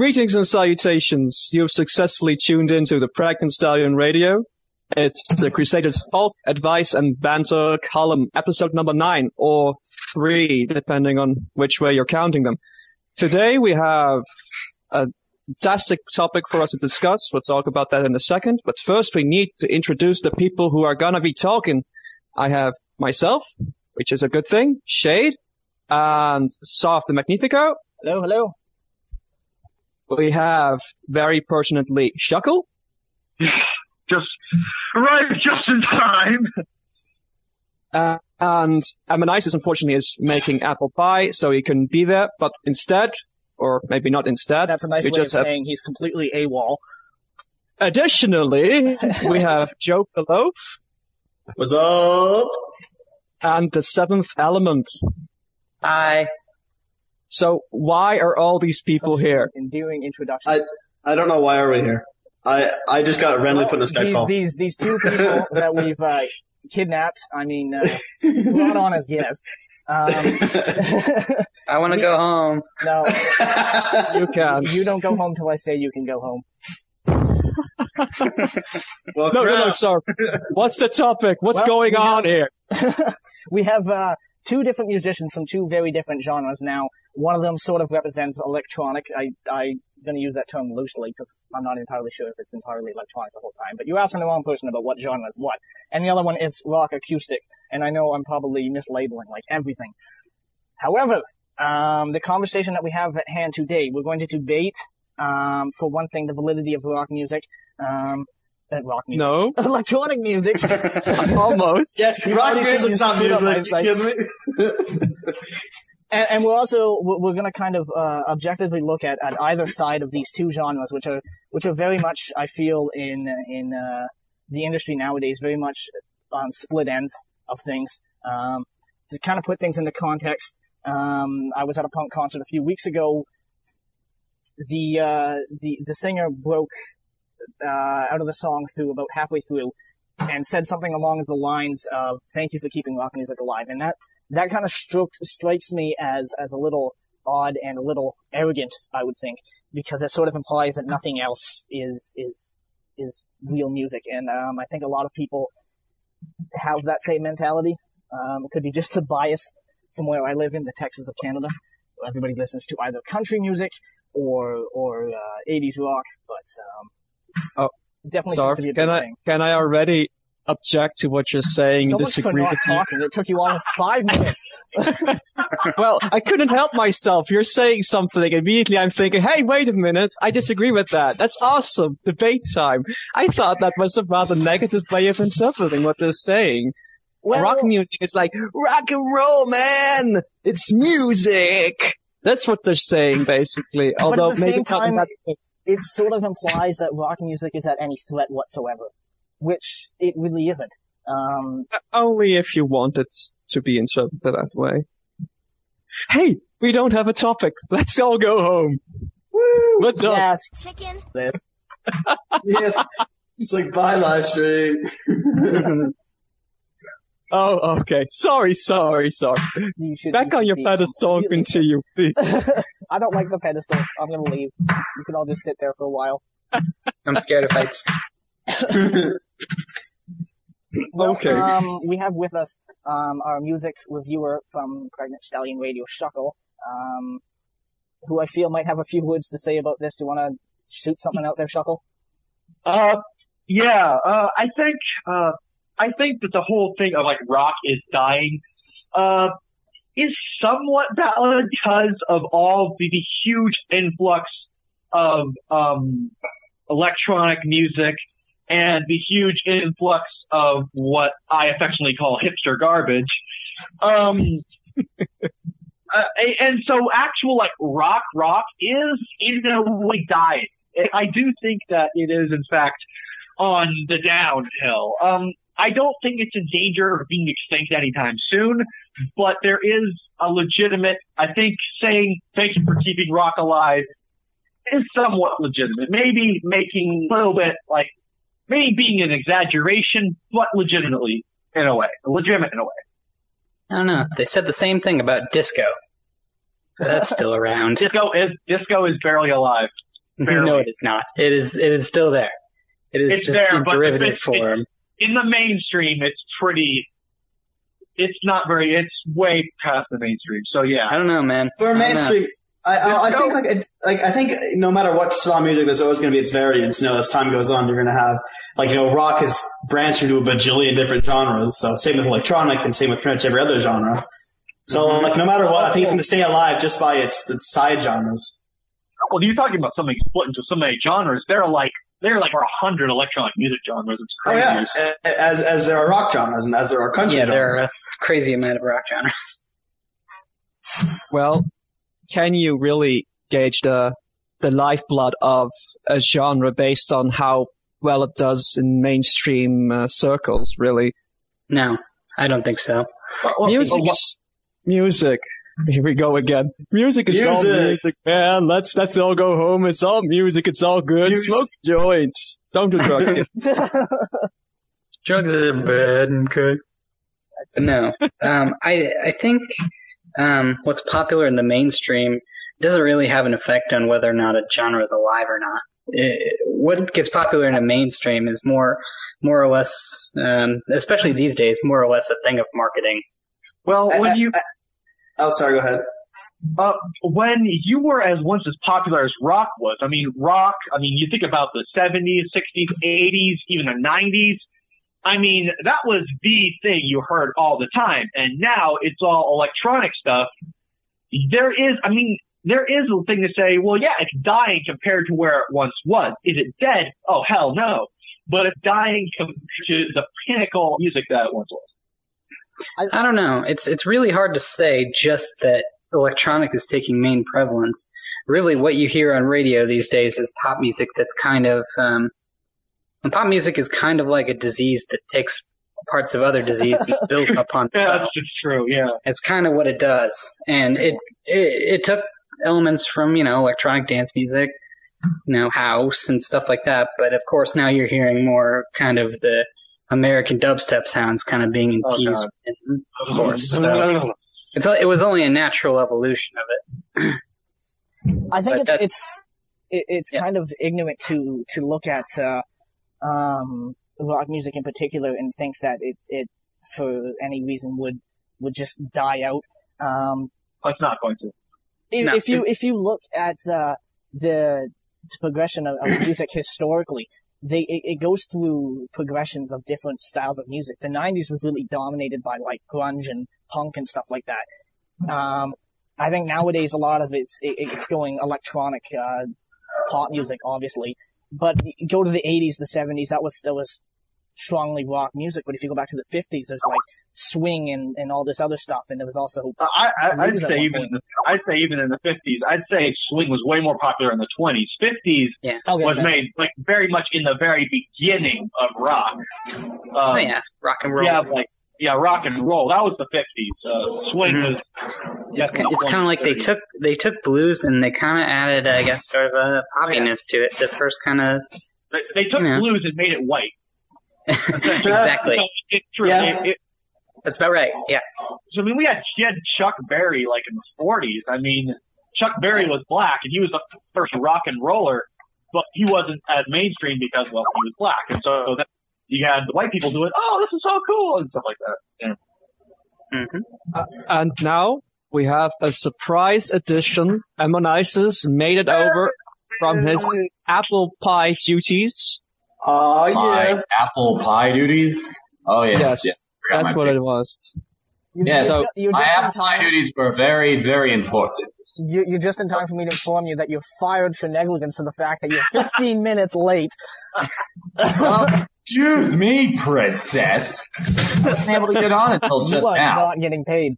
Greetings and salutations. You have successfully tuned into the Pregnant Stallion Radio. It's the Crusaders Talk, Advice, and Banter column, episode number 9, or 3, depending on which way you're counting them. Today we have a fantastic topic for us to discuss. We'll talk about that in a second. But first we need to introduce the people who are going to be talking. I have myself, which is a good thing, Shade, and Soft the Magnifico. Hello, hello. We have, very pertinently, Shuckle. Just in time. And Ammonitis, unfortunately, is making apple pie, so he couldn't be there. But instead, or maybe not instead... That's a nice way of saying he's completely AWOL. Additionally, we have JoafTheLoaf. What's up? And the Seventh Element. Hi. So why are all these people here? Endearing introduction. I don't know why are we here. I just got randomly put in a Skype call. These two people that we've kidnapped, brought on as guests. I want to go home. No. You can. You don't go home till I say you can go home. Well, no, sorry. What's the topic? What's going on here? We have two different musicians from two very different genres now. One of them sort of represents electronic. I'm going to use that term loosely because I'm not entirely sure if it's entirely electronic the whole time. But you're asking the wrong person about what genre is what. And the other one is rock acoustic. And I know I'm probably mislabeling like everything. However, the conversation that we have at hand today, we're going to debate, for one thing, the validity of rock music. Rock music. No. Electronic music. Almost. Yeah, rock music's not music. You kidding me? And we're going to kind of objectively look at either side of these two genres, which are very much, I feel, in the industry nowadays, very much on split ends of things. To kind of put things into context, I was at a punk concert a few weeks ago. The singer broke out of the song through about halfway through and said something along the lines of "Thank you for keeping rock music alive," and that kind of strikes me as a little odd and a little arrogant, I would think, because it sort of implies that nothing else is real music. And I think a lot of people have that same mentality. It could be just the bias from where I live in the Texas of Canada. Everybody listens to either country music or 80s rock, but definitely seems to be a big thing. Can I already object to what you're saying? So much for not talking. It took you all 5 minutes. Well, I couldn't help myself. You're saying something. Immediately I'm thinking, hey, wait a minute. I disagree with that. That's awesome. Debate time. I thought that was a rather negative way of interpreting what they're saying. Well, rock music is like, rock and roll, man! It's music! That's what they're saying, basically. Although but at the maybe same time, not it sort of implies that rock music is at any threat whatsoever. Which it really isn't. Only if you want it to be interpreted that way. Hey, we don't have a topic. Let's all go home. Woo! What's up? Yes. Chicken. This. Yes. It's like, bye, live stream. Oh, okay. Sorry. Back on your pedestal and continue, please. I don't like the pedestal. I'm gonna leave. You can all just sit there for a while. I'm scared of heights. Well, okay. We have with us our music reviewer from Pregnant Stallion Radio, Shuckle, who I feel might have a few words to say about this. Do you want to shoot something out there, Shuckle? Yeah. I think that the whole thing of like rock is dying, is somewhat valid because of all the huge influx of, electronic music and the huge influx of what I affectionately call hipster garbage. And so actual like rock is in a way dying. I do think that it is in fact on the downhill. I don't think it's in danger of being extinct anytime soon, but there is a legitimate, I think saying thank you for keeping rock alive is somewhat legitimate. Maybe making a little bit like, maybe being an exaggeration, but legitimately in a way. Legitimate in a way. I don't know. They said the same thing about disco. That's still around. Disco is barely alive. Barely. No, it is not. It is still there. It is It's just there, in but derivative form. In the mainstream, it's not very, it's way past the mainstream. So yeah. I don't know, man. For mainstream, I think no matter what style of music, there's always going to be its variants. As time goes on, you're going to have rock has branched into a bajillion different genres. So same with electronic, and same with pretty much every other genre. So no matter what, I think it's going to stay alive just by its side genres. Well, you're talking about something split into so many genres. There are like 100 electronic music genres. It's crazy. Oh yeah, as there are rock genres and as there are country genres. There are a crazy amount of rock genres. Well, can you really gauge the lifeblood of a genre based on how well it does in mainstream circles, really? No, I don't think so. Music. Here we go again. Music is all music, man. Let's all go home. It's all music. It's all good. Smoke joints. Don't do drugs. Drugs are bad, okay? But no. I think what's popular in the mainstream doesn't really have an effect on whether or not a genre is alive or not. What gets popular in the mainstream is more or less, especially these days, more or less a thing of marketing. Well, sorry, go ahead. When you were once as popular as rock was, you think about the 70s, 60s, 80s, even the 90s. That was the thing you heard all the time. And now it's all electronic stuff. There is a thing to say, well, yeah, it's dying compared to where it once was. Is it dead? Oh, hell no. But it's dying compared to the pinnacle music that it once was. I don't know. It's really hard to say just that electronic is taking main prevalence. Really, what you hear on radio these days is pop music that's kind of, and pop music is kind of like a disease that takes parts of other diseases and builds upon itself. That's true, yeah. It's kind of what it does. And it took elements from, electronic dance music, house and stuff like that. But of course now you're hearing more kind of the American dubstep sounds kind of being infused in, of course. So it was only a natural evolution of it. I think it's kind of ignorant to look at rock music in particular and think that it for any reason would just die out. It's not going to. If you look at the progression of music historically, it goes through progressions of different styles of music. The 90s was really dominated by grunge and punk and stuff like that. I think nowadays a lot of it's going electronic pop music, obviously. But go to the 80s, the 70s, that was strongly rock music. But if you go back to the 50s, there's swing and all this other stuff, and there was also I'd say even in the 50s, I'd say swing was way more popular in the 20s. 50s was made very much in the very beginning of rock. Rock and roll. Rock and roll. That was the 50s. Swing was. It's kind of like they took blues and they kind of added, I guess, sort of a poppiness to it. The first kind of. They took blues and made it white. Exactly. It's true. Yeah. That's about right. Yeah. So we had Chuck Berry in the 40s. Chuck Berry was black and he was the first rock and roller, but he wasn't as mainstream because he was black, and so that you had the white people doing, oh, this is so cool and stuff like that. Yeah. Mm-hmm. And now we have a surprise edition. Emmonisis made it over from his apple pie duties. Oh yeah, apple pie duties. Oh yeah, yes. Yeah. That's what it was. Yeah, so my apple pie duties were very, very important. You're just in time for me to inform you that you're fired for negligence of the fact that you're 15 minutes late. Excuse me, princess. I wasn't able to get on until just now. You are not getting paid.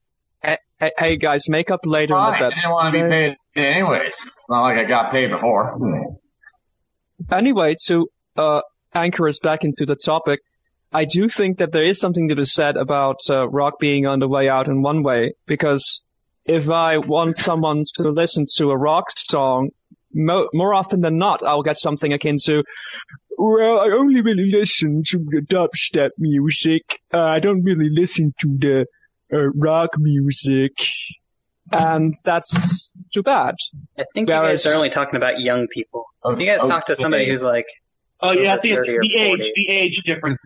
Hey guys, make up later in the bed. I didn't want to be paid anyways. It's not like I got paid before. Anyway, to anchor us back into the topic, I do think that there is something to be said about rock being on the way out in one way, because if I want someone to listen to a rock song, more often than not, I'll get something akin to, well, I only really listen to the dubstep music. I don't really listen to the rock music. And that's too bad. I think you guys are only talking about young people. You guys talk to somebody who's like, Oh yeah, I think it's 30 or the age difference.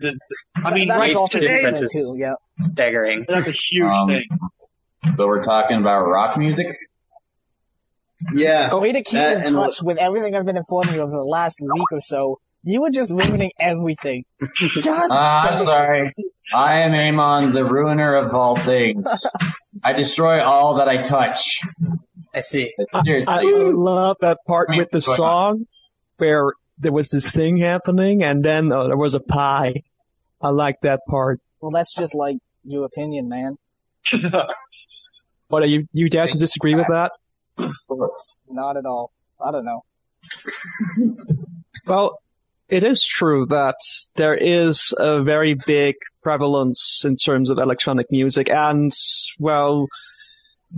I mean, That's right also today, difference different is too. Yeah. staggering. that's a huge thing. So we're talking about rock music? Yeah. A way to keep That in and- touch with everything I've been informing you over the last week or so. You were just ruining everything. God I'm damn. sorry. I am Amon, the ruiner of all things. I destroy all that I touch. I see. Seriously. I love that part with the song where there was this thing happening and then there was a pie. I like that part. Well, that's just like your opinion, man. What, are you dare to disagree with that? Of course. Not at all. I don't know. Well, it is true that there is a very big prevalence in terms of electronic music and, well,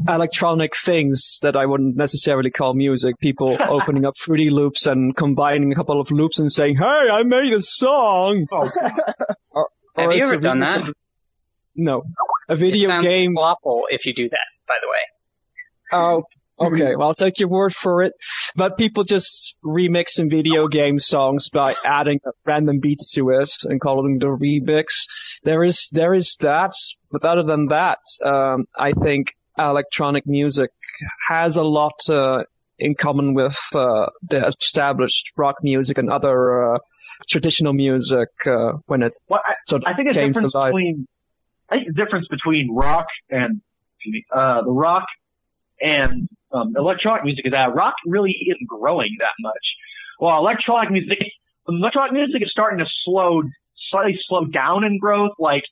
electronic things that I wouldn't necessarily call music. People opening up Fruity Loops and combining a couple of loops and saying, "Hey, I made a song!" Have you it's ever a done video- that? No. A It video sounds game. awful if you do that, by the way. Oh, okay. Well, I'll take your word for it. But people just remixing video game songs by adding random beats to it and calling them the remix. There is that. But other than that, I think electronic music has a lot in common with the established rock music and other traditional music when it Well, sort of I think a came to difference life. between rock and the rock and electronic music is that rock really isn't growing that much. Well, electronic music is starting to slightly slow down in growth. Like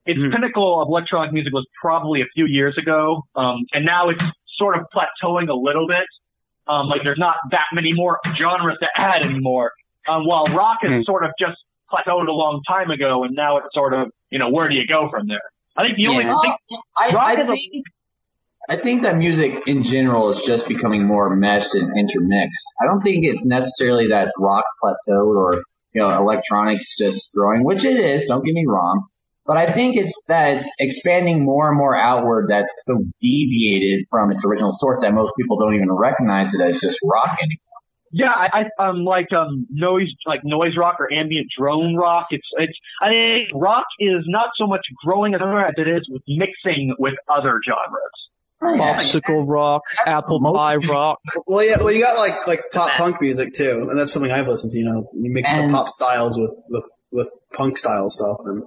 its pinnacle of electronic music was probably a few years ago, and now it's sort of plateauing a little bit. Like there's not that many more genres to add anymore. While rock has sort of just plateaued a long time ago, and now it's sort of, where do you go from there? I think the only thing, I think that music in general is just becoming more meshed and intermixed. I don't think it's necessarily that rock's plateaued or, electronics just growing, which it is, don't get me wrong. But I think it's that it's expanding more and more outward that's so deviated from its original source that most people don't even recognize it as just rock anymore. yeah, I noise rock or ambient drone rock. I think rock is not so much growing as it is with mixing with other genres. Popsicle rock, apple pie rock. Well, yeah. Well, you got like pop punk music too, and that's something I've listened to. You mix the pop styles with punk style stuff, and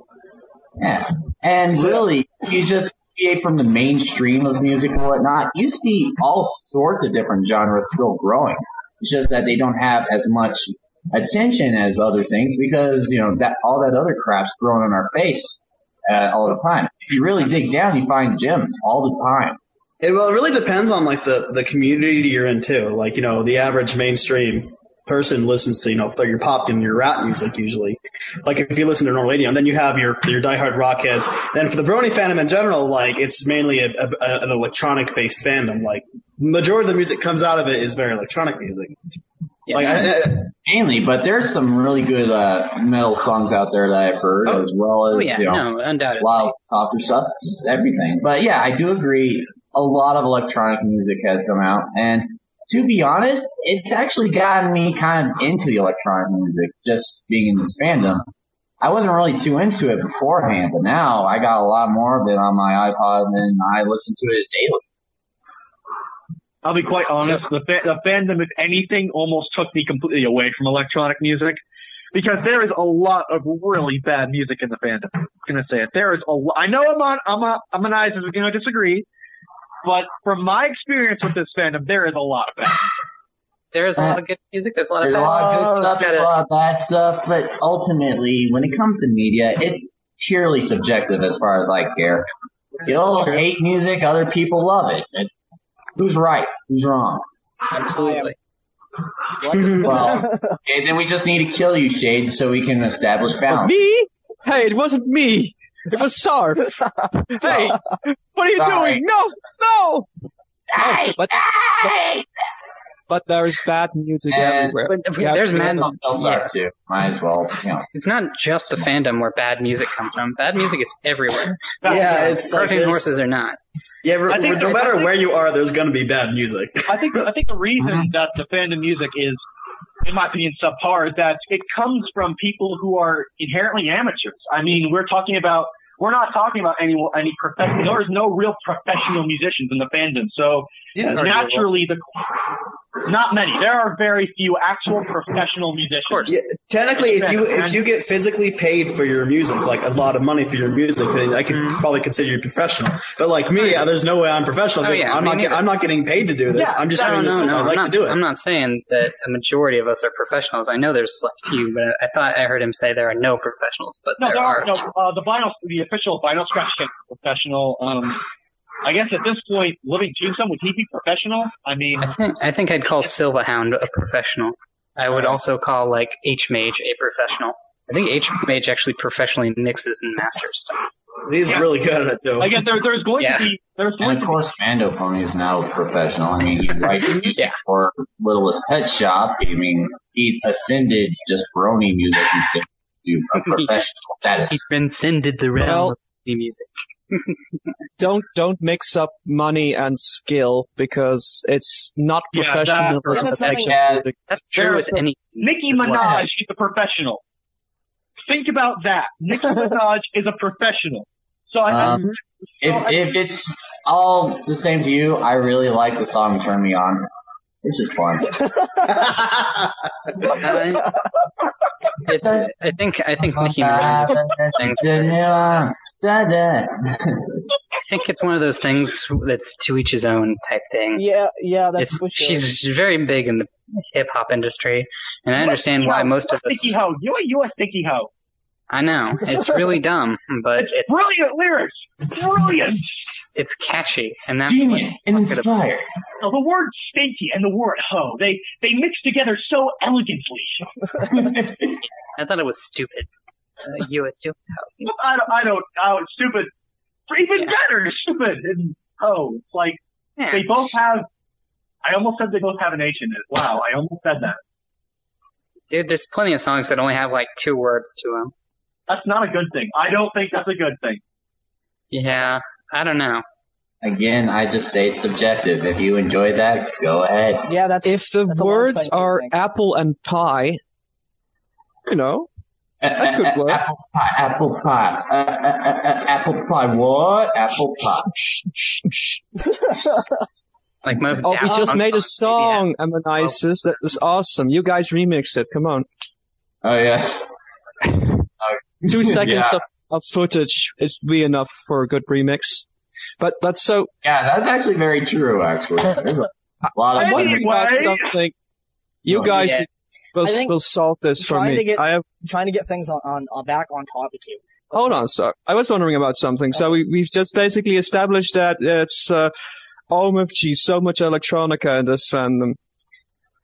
yeah. And really, you just deviate from the mainstream of music and whatnot. You see all sorts of different genres still growing. It's just that they don't have as much attention as other things because that all that other crap's thrown in our face all the time. If you really dig down, you find gems all the time. it really depends on like the community you're in too. Like the average mainstream person listens to if they're your pop and your rap music usually. Like if you listen to normal radio, and then you have your diehard rock heads. Then for the Brony fandom in general, like it's mainly an electronic based fandom. Like majority of the music comes out of it is very electronic music. Yeah. Mainly, but there's some really good metal songs out there that I've heard, as well as undoubtedly. a lot of softer stuff, just everything. But yeah, I do agree. A lot of electronic music has come out, and to be honest, it's actually gotten me kind of into the electronic music, just being in this fandom. I wasn't really too into it beforehand, but now I got a lot more of it on my iPod, and I listen to it daily. I'll be quite honest, the fandom, if anything, almost took me completely away from electronic music. Because there is a lot of really bad music in the fandom. I'm gonna say it. There is a lot. I know Amonize is gonna disagree, but from my experience with this fandom, there is a lot of bad. There is a lot of good music. There's a lot of There's bad. a lot of good stuff, there's a lot of bad stuff, but ultimately, when it comes to media, it's purely subjective as far as I care. You'll hate music, other people love it. Who's right? Who's wrong? Absolutely. Well, okay, then we just need to kill you, Shade, so we can establish balance. Me? Hey, it wasn't me. It was Sarf. Hey, what are you doing? No! But there's bad music everywhere. But there's mad. Sarf too. Might as well. It's not just the fandom where bad music comes from. Bad music is everywhere. Yeah, it's like Cartoon horses or not. Yeah, no matter where you are, there's going to be bad music. I think the reason that the fandom music is in my opinion, subpar, is that it comes from people who are inherently amateurs. I mean, we're not talking about any professional. There is no real professional musicians in the fandom. So naturally, not many. There are very few actual professional musicians. Yeah, technically, if you get physically paid for your music, like a lot of money for your music, then I could probably consider you professional. But like me, there's no way I'm professional because I'm not getting paid to do this. I'm just doing this because I like to do it. I'm not saying that a majority of us are professionals. I know there's a few, but I thought I heard him say there are no professionals. But no, there are. No, the official vinyl scratch is professional. I guess at this point, Living Tombstone, would he be professional? I mean, I think I'd call Silvahound a professional. I would also call like H-Mage a professional. I think H-Mage actually professionally mixes and masters stuff. He's really good at it too. I guess there's going to be and of course, Mando Pony is now a professional. I mean, he writes music for Littlest Pet Shop. I mean, he's ascended just Brony music instead to a professional status. He transcended the realm of music. Don't mix up money and skill because it's not professional. That's true with any. Nicki Minaj is a professional. Think about that. Nicki Minaj is a professional. So if it's all the same to you, I really like the song "Turn Me On." It's just fun. I think Nicki Minaj things. I think it's one of those things that's to each his own type thing. Yeah, that's for sure. She's very big in the hip hop industry, and I understand why most of us. Stinky hoe, you a stinky hoe. I know it's really dumb, but it's brilliant lyrics. Brilliant. It's catchy, and that's genius and inspired. No, the word stinky and the word hoe, they mix together so elegantly. I thought it was stupid. You a stupid hoe. I don't. Stupid. Even better, stupid and hoe. It's like they both have. I almost said they both have an H in it. Wow, I almost said that. Dude, there's plenty of songs that only have like 2 words to them. That's not a good thing. I don't think that's a good thing. Yeah, I don't know. Again, I just say it's subjective. If you enjoy that, go ahead. Yeah, if the words are apple and pie, you know. That could work. Apple pie. Apple pie. What? Apple pie. Like most. We just made a song, Amonisis. That was awesome. You guys remixed it. Come on. Oh yes. 2 seconds of footage is be enough for a good remix. But so. Yeah, that's actually very true. Actually, there's a lot of. I'm wondering about something. You guys. We'll solve this for me. Trying to get things on back on topic here. Hold on, sir. I was wondering about something. So we've just basically established that it's OMFG, so much electronica in this fandom.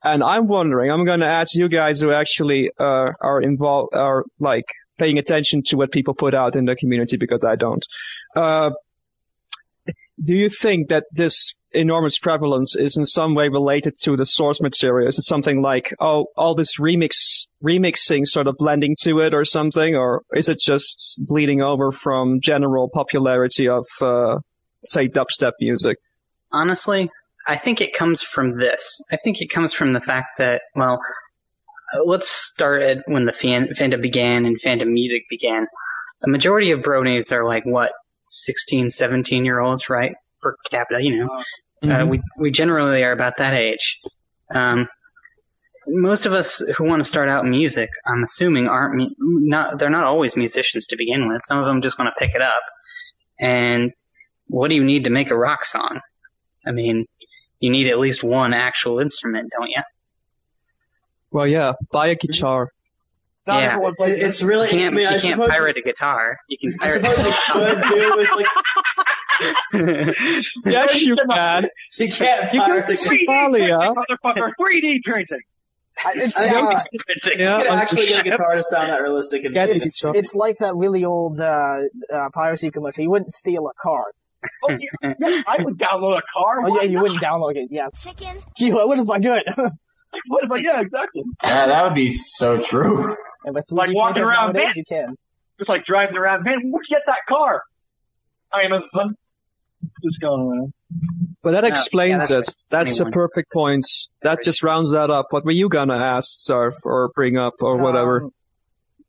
And I'm wondering, I'm going to ask you guys who actually are involved, are like paying attention to what people put out in the community, because I don't. Do you think that this enormous prevalence is in some way related to the source material? Is it something like, all this remixing sort of blending to it or something? Or is it just bleeding over from general popularity of, say, dubstep music? Honestly, I think it comes from this. I think it comes from the fact that, well, let's start at when the fandom began and fandom music began. The majority of bronies are like, 16, 17-year-olds, right? Per capita, you know. We generally are about that age. Most of us who want to start out in music, I'm assuming, they're not always musicians to begin with. Some of them just want to pick it up. And what do you need to make a rock song? I mean, you need at least one actual instrument, don't you? Well, yeah, buy a guitar. Yeah, it's really. You can't pirate a guitar. You can pirate a guitar. Yes, you can. You can't pirate a guitar. Motherfucker, 3D printing. You can actually get a guitar to sound that realistic. It's like that really old piracy commercial. You wouldn't steal a car. Oh, yeah, I would download a car. Oh, yeah, you wouldn't download it. Yeah. Chicken. Gee, what if I could? What if I? Yeah, exactly. Yeah, that would be so true. And with 3D like walking around, nowadays, you can. Just like driving around, man, where'd you get that car? I am just going around. But that explains it. That's That's a 21. perfect point. That just rounds that up. What were you gonna ask, Sarf, or bring up, or whatever?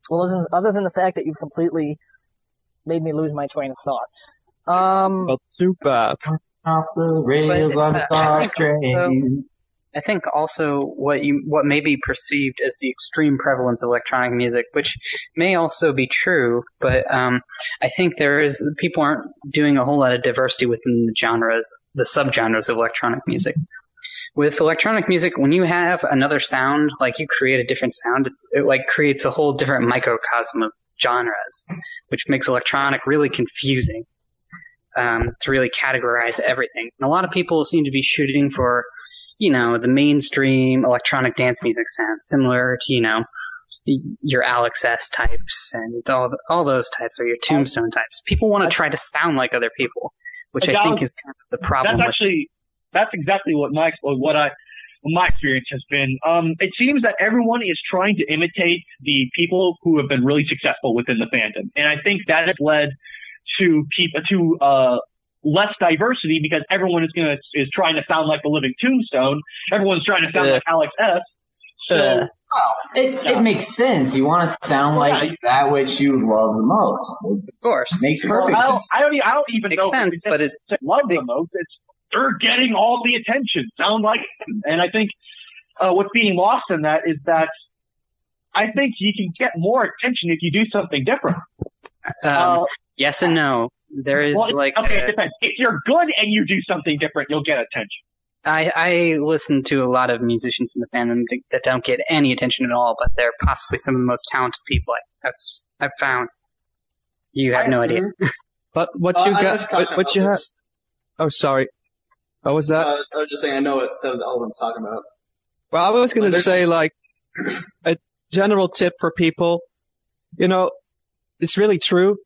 Well, other than the fact that you've completely made me lose my train of thought. Well, too bad. Off the rails on the soft train. I think also what may be perceived as the extreme prevalence of electronic music, which may also be true, but I think people aren't doing a whole lot of diversity within the genres, the subgenres of electronic music. With electronic music, when you have another sound, like you create a different sound, it like creates a whole different microcosm of genres, which makes electronic really confusing to really categorize everything. And a lot of people seem to be shooting for the mainstream electronic dance music sound, similar to, your Alex S types and all those types, or your Tombstone types. People want to try to sound like other people, which I think is kind of the problem. That's exactly what my experience has been. It seems that everyone is trying to imitate the people who have been really successful within the fandom, and I think that has led to less diversity because everyone is trying to sound like the living Tombstone. Everyone's trying to sound like Alex S. So, it makes sense. You want to sound like that which you love the most. Of course, makes perfect sense. I don't even makes know sense, but it love the most. They're getting all the attention. Sound like them. And I think what's being lost in that is that I think you can get more attention if you do something different. Yes and no. There is it depends. If you're good and you do something different, you'll get attention. I listen to a lot of musicians in the fandom that don't get any attention at all, but they're possibly some of the most talented people I've found. You have no idea. But what you have? Oh, sorry. What was that? I was just saying, I know what Elvin's talking about. Well, I was going to say, a general tip for people. It's really true.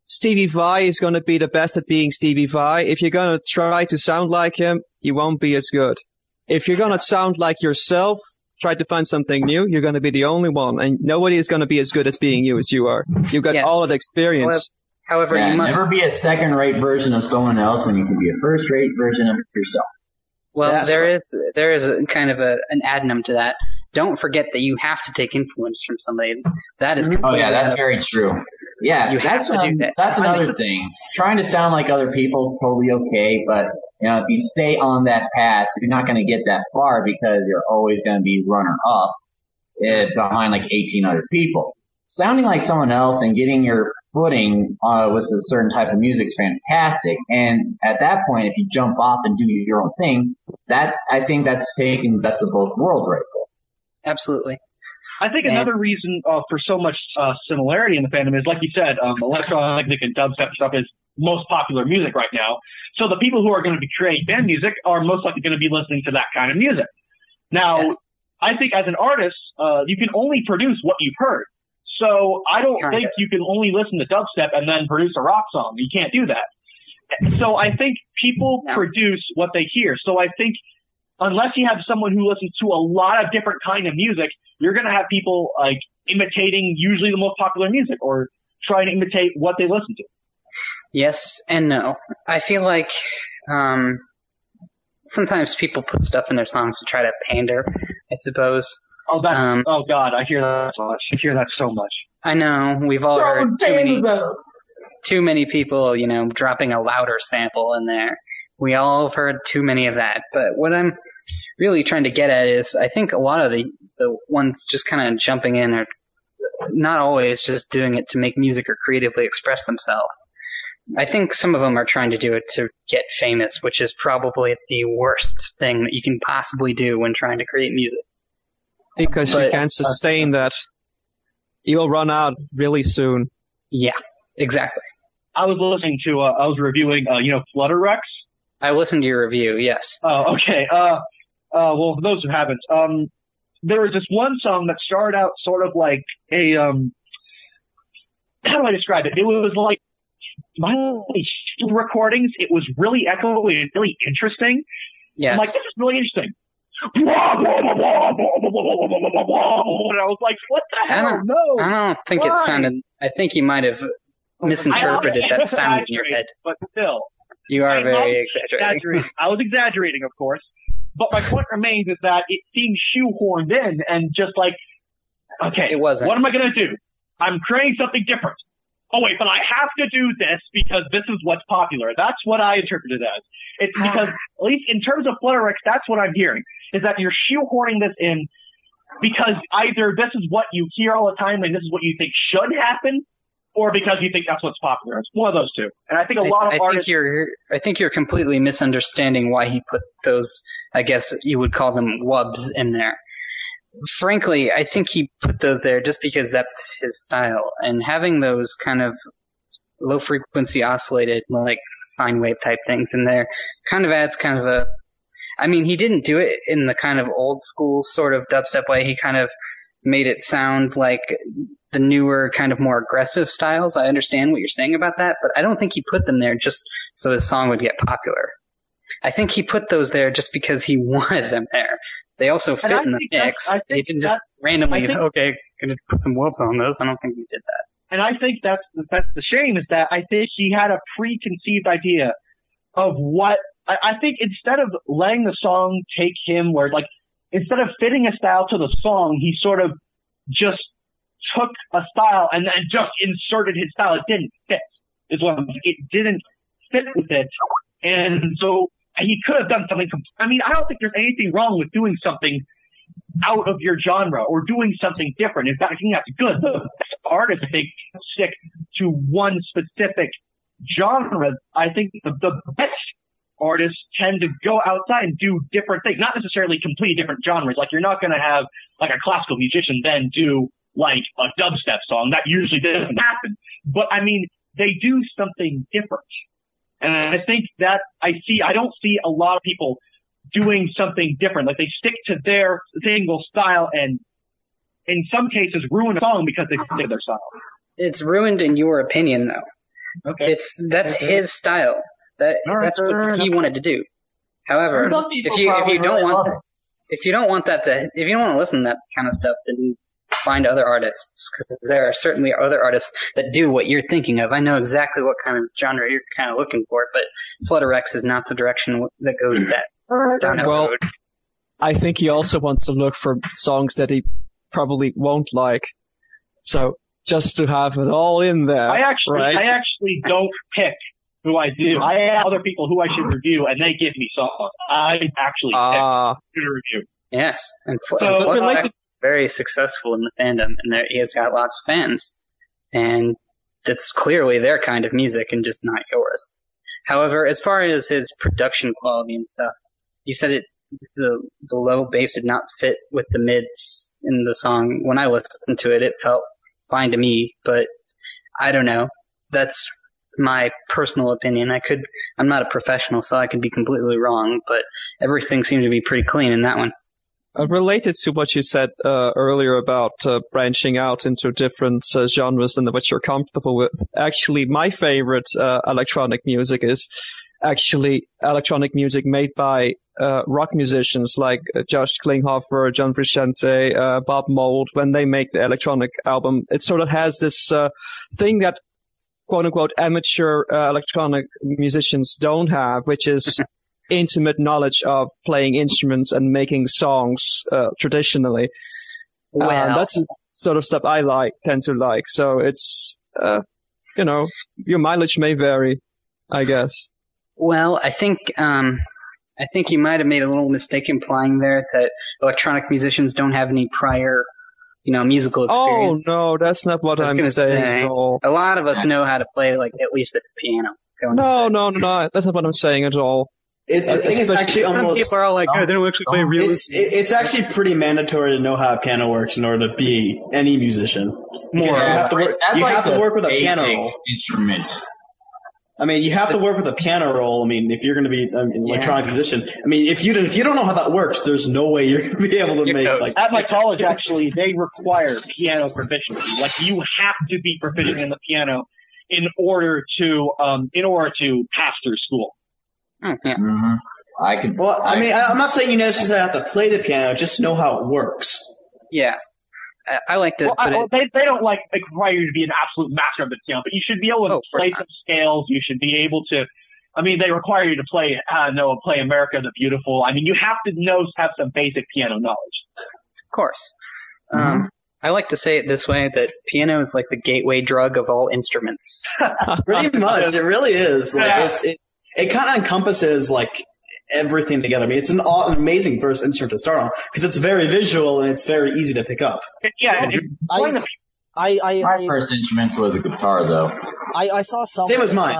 Stevie Vai is going to be the best at being Stevie Vai. If you're going to try to sound like him, you won't be as good. If you're going to sound like yourself, try to find something new, you're going to be the only one. And nobody is going to be as good at being you as you are. You've got all of the experience. However, you must never be a second-rate version of someone else when you can be a first-rate version of yourself. Well, there is a kind of an addendum to that. Don't forget that you have to take influence from somebody. That is completely that's very true. Yeah, you have to do that. That's another thing. Trying to sound like other people is totally okay, but if you stay on that path, you're not going to get that far because you're always going to be runner-up behind 18 other people. Sounding like someone else and getting your footing with a certain type of music is fantastic. And at that point, if you jump off and do your own thing, I think that's taking the best of both worlds right there. Absolutely. I think another reason for so much similarity in the fandom is, like you said, electronic and dubstep stuff is most popular music right now. So the people who are going to be creating band music are most likely going to be listening to that kind of music. Now, I think as an artist, you can only produce what you've heard. So I don't think you can only listen to dubstep and then produce a rock song. You can't do that. So I think people produce what they hear. So I think unless you have someone who listens to a lot of different kind of music, you're going to have people imitating usually the most popular music or trying to imitate what they listen to. Yes and no. I feel like sometimes people put stuff in their songs to try to pander, I suppose. Oh, oh God, I hear that so much. I hear that so much. I know. We've all heard too many people, dropping a louder sample in there. We all have heard too many of that. But what I'm really trying to get at is I think a lot of the ones just kind of jumping in are not always just doing it to make music or creatively express themselves. I think some of them are trying to do it to get famous, which is probably the worst thing that you can possibly do when trying to create music. Because you can't sustain that. You'll run out really soon. Yeah, exactly. I was listening to, I was reviewing, Flutter Rex. I listened to your review, yes. Oh, okay. Well, for those who haven't, there was this one song that started out sort of like a, how do I describe it? It was like my recordings. It was really echoey and really interesting. Yes. I'm like, this is really interesting. And I was like, what the hell? No. I don't think it sounded, I think you might have misinterpreted that sound in your head. But still, You are very exaggerating. I was exaggerating, of course. But my point remains is that it seems shoehorned in and just like, okay, it wasn't. What am I going to do? I'm creating something different. Oh, wait, but I have to do this because this is what's popular. That's what I interpret it as. It's because, at least in terms of Flutter X, that's what I'm hearing, is that you're shoehorning this in because either this is what you hear all the time and this is what you think should happen, or because you think that's what's popular. It's one of those two. And I think a lot of artists... I think you're completely misunderstanding why he put those, I guess you would call them wubs in there. Frankly, I think he put those there just because that's his style. And having those kind of low frequency oscillated, like sine wave type things in there kind of adds kind of a... I mean, he didn't do it in the kind of old school sort of dubstep way. He kind of made it sound like the newer, kind of more aggressive styles. I understand what you're saying about that, but I don't think he put them there just so his song would get popular. I think he put those there just because he wanted them there. They also fit in the mix. He didn't just randomly, gonna put some whoops on those. I don't think he did that. And I think that's the shame, is that I think he had a preconceived idea of what, I think instead of letting the song take him where, like, instead of fitting a style to the song, he sort of just took a style and then just inserted his style. It didn't fit, it didn't fit with it. And so he could have done something. I mean, I don't think there's anything wrong with doing something out of your genre or doing something different. In fact, I think that's good. The best artists, I think, stick to one specific genre. I think the best artists tend to go outside and do different things, not necessarily completely different genres. Like, you're not going to have like a classical musician then do like a dubstep song. That usually doesn't happen. But I mean, they do something different. And I think that I don't see a lot of people doing something different. Like, they stick to their single style and in some cases ruin a song because they stick to their style. It's ruined in your opinion, though. Okay. That's his style. That's what he wanted to do. However, if you don't want to listen to that kind of stuff, then find other artists, because there are certainly other artists that do what you're thinking of. I know exactly what kind of genre you're kind of looking for, but Flutter X is not the direction that goes down that road. I think he also wants to look for songs that he probably won't like. So just to have it all in there. I actually don't pick who I do. I ask other people who I should review, and they give me songs. I actually pick who to review. Yes, and Flutter X is very successful in the fandom, and he has got lots of fans. And that's clearly their kind of music and just not yours. However, as far as his production quality and stuff, you said the low bass did not fit with the mids in the song. When I listened to it, it felt fine to me, but I don't know. That's my personal opinion. I'm not a professional, so I could be completely wrong, but everything seemed to be pretty clean in that one. Related to what you said earlier about branching out into different genres and which you're comfortable with, actually my favorite electronic music is actually electronic music made by rock musicians like Josh Klinghoffer, John Frusciante, Bob Mould. When they make the electronic album, it sort of has this thing that quote-unquote amateur electronic musicians don't have, which is intimate knowledge of playing instruments and making songs traditionally. That's the sort of stuff I tend to like. So it's, your mileage may vary, I guess. Well, I think you might have made a little mistake implying there that electronic musicians don't have any prior, musical experience. Oh, no, that's not what I'm saying at all. A lot of us know how to play, like, at least the piano. No, that's not what I'm saying at all. I think it's actually almost... Some people are all like, they don't actually play real... It's actually pretty mandatory to know how a piano works in order to be any musician. You have to work with a piano roll. Instrument. I mean, you have to work with a piano roll. I mean, if you're going to be an electronic musician, I mean, if you don't know how that works, there's no way you're going to be able to make like. At my college, actually, they require piano proficiency. Like, you have to be proficient in the piano in order to pass through school. Yeah. Mm-hmm. I'm not saying you necessarily have to play the piano, just know how it works. Yeah. I like to. They don't require you to be an absolute master of the piano, but you should be able to play some scales. You should be able to I mean, they require you to play America the Beautiful. I mean, you have to have some basic piano knowledge. Of course. I like to say it this way, that piano is like the gateway drug of all instruments. Pretty much. It really is. Like, Yeah. it kind of encompasses, like, everything together. I mean, it's an amazing first instrument to start on because it's very visual and it's very easy to pick up. Yeah. My first instrument was a guitar, though. I saw something. Same as mine.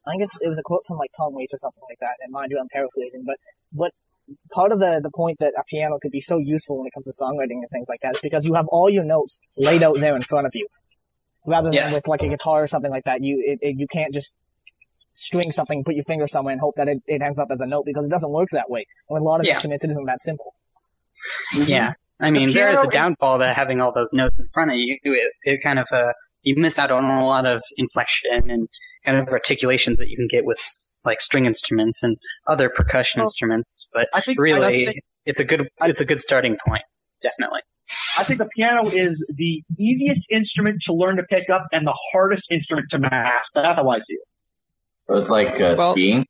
I guess it was a quote from like Tom Waits or something like that. And mind you, I'm paraphrasing, but part of the point that a piano could be so useful when it comes to songwriting and things like that is because you have all your notes laid out there in front of you, rather than with like a guitar or something like that. You can't just string something, put your finger somewhere, and hope that it ends up as a note, because it doesn't work that way. And with a lot of instruments, it isn't that simple. Yeah. I mean, there is a downfall to having all those notes in front of you. It kind of, you miss out on a lot of inflection and kind of articulations that you can get with like string instruments and other percussion instruments. But I think really, it's a good starting point. Definitely. I think the piano is the easiest instrument to learn to pick up and the hardest instrument to master. That's how I see it. So it's like skiing?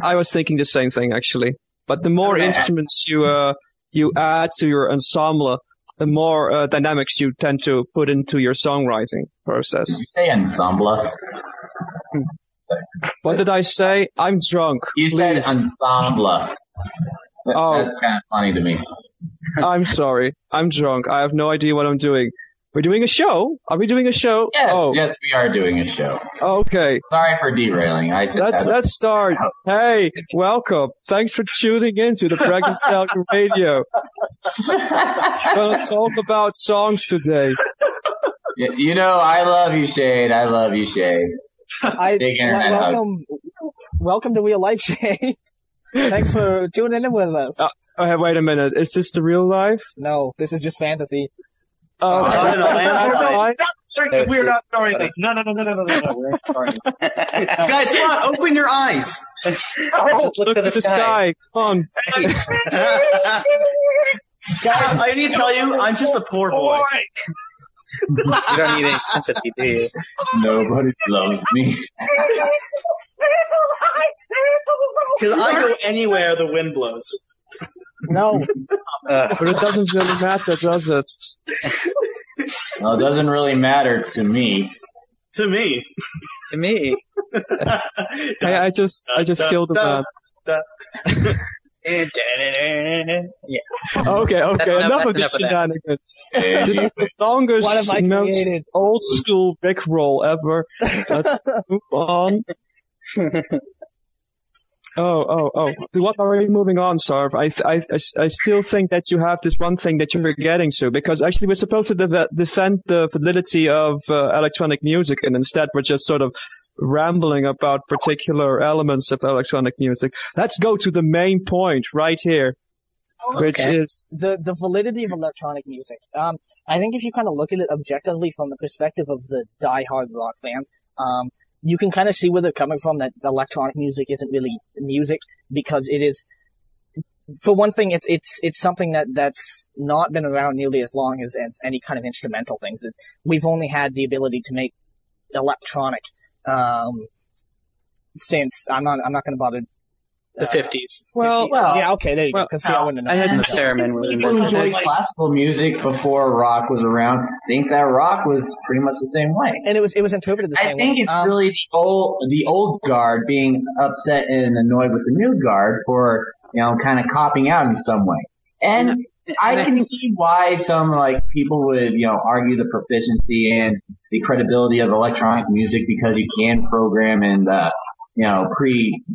I was thinking the same thing, actually. But the more instruments you add to your ensemble, the more dynamics you tend to put into your songwriting process. Did you say ensemble? What did I say? I'm drunk. You said ensemble. Oh. That's kind of funny to me. I'm sorry. I'm drunk. I have no idea what I'm doing. We're doing a show? Are we doing a show? Yes, we are doing a show. Okay. Sorry for derailing. Let's start. Hey, welcome. Thanks for tuning in to the Pregnant Stalker Radio. Gonna talk about songs today. You know, I love you, Shade. I love you, Shade. Big internet welcome to Real Life, Shade. Thanks for tuning in with us. Wait a minute. Is this the real life? No, this is just fantasy. We're not starting this. No. We're starting. Guys, come on, open your eyes. Look at the sky. Come on. Guys, I need to tell you, I'm just a poor boy. You don't need any sympathy, do you? Nobody loves me. Because I go anywhere the wind blows. No. But it doesn't really matter, does it? Well, it doesn't really matter to me. To me. To me. Hey, I just killed a man. Yeah. Okay. Enough of these shenanigans. This is the longest, most old school Rick roll ever. Let's move on. Oh. What are we moving on, Sarv? I still think that you have this one thing that you're forgetting to, because actually we're supposed to defend the validity of electronic music, and instead we're just sort of rambling about particular elements of electronic music. Let's go to the main point right here, which is the validity of electronic music. I think if you kind of look at it objectively from the perspective of the die-hard rock fans, you can kind of see where they're coming from, that electronic music isn't really music, because it is, for one thing, it's something that's not been around nearly as long as any kind of instrumental things. We've only had the ability to make electronic, since, I'm not going to bother. The 50s. Well, yeah, okay, there you go. Because I wouldn't know. The theremin was People enjoyed classical music before rock was around. Think that rock was pretty much the same way. And it was interpreted the same way. I think it's really the old guard being upset and annoyed with the new guard for, kind of copying out in some way. And I can see why some people would, argue the proficiency and the credibility of electronic music, because you can program and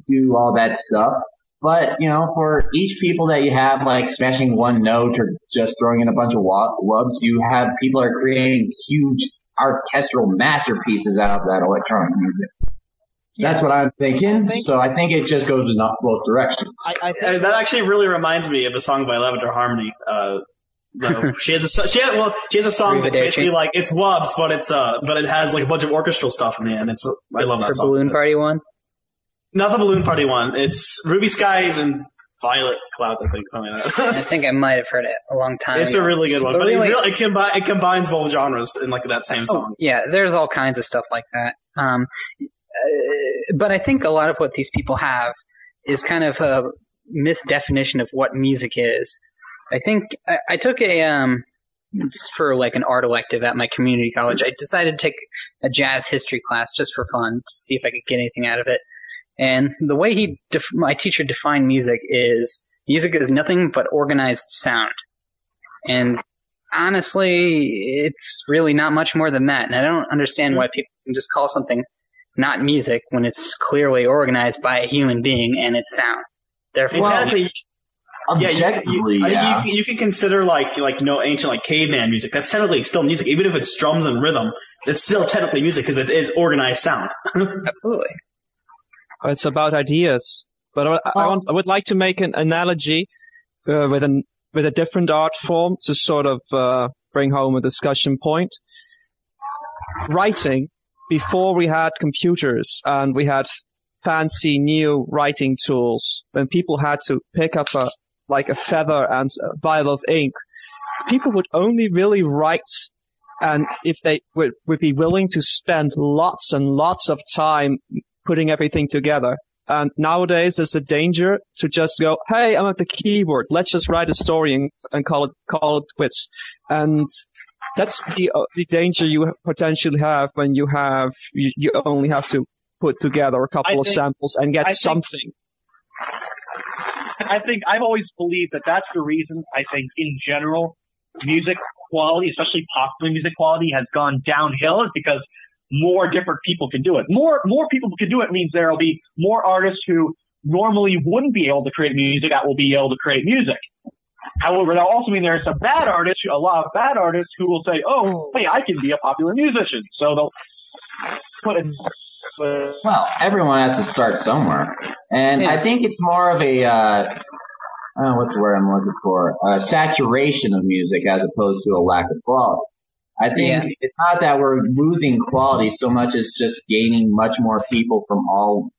do all that stuff. But, for each people that you have, smashing one note or just throwing in a bunch of wubs, you have people are creating huge orchestral masterpieces out of that electronic music. That's what I'm thinking. So I think it just goes in both directions. I think that actually really reminds me of a song by Lavender Harmony. She has a song that's basically it's wubs, but it has a bunch of orchestral stuff in the end. I love that song. The Balloon Party one? Not the Balloon Party one. It's Ruby Skies and Violet Clouds, I think, something like that. I think I might have heard it a long time It's ago. a really good one. But really, it combines both genres in that same song. Yeah, there's all kinds of stuff like that. but I think a lot of what these people have is kind of a misdefinition of what music is. I think I took just for like an art elective at my community college, I decided to take a jazz history class just for fun to see if I could get anything out of it. And the way my teacher defined music is nothing but organized sound. And honestly, it's really not much more than that. And I don't understand why people can just call something not music when it's clearly organized by a human being and it's sound. Therefore, exactly. Objectively, you can consider like ancient like caveman music. That's technically still music, even if it's drums and rhythm. It's still technically music because it is organized sound. Absolutely. It's about ideas, but I would like to make an analogy with a different art form to sort of bring home a discussion point. Writing, before we had computers and we had fancy new writing tools, when people had to pick up a feather and a vial of ink, people would only really write, and if they would be willing to spend lots and lots of time putting everything together. And nowadays there's a danger to just go, hey, I'm at the keyboard, let's just write a story and call it quits. And that's the danger you potentially have when you only have to put together a couple of samples and get something. I think I've always believed that that's the reason I think in general music quality, especially popular music quality, has gone downhill, is because more different people can do it. More people can do it means there will be more artists who normally wouldn't be able to create music that will be able to create music. However, that'll also mean there are some bad artists, a lot of bad artists who will say, oh, hey, I can be a popular musician. So they'll put it. Well, everyone has to start somewhere. And I think it's more of a, what's the word I'm looking for? A saturation of music as opposed to a lack of quality. I think it's not that we're losing quality so much as just gaining much more people from all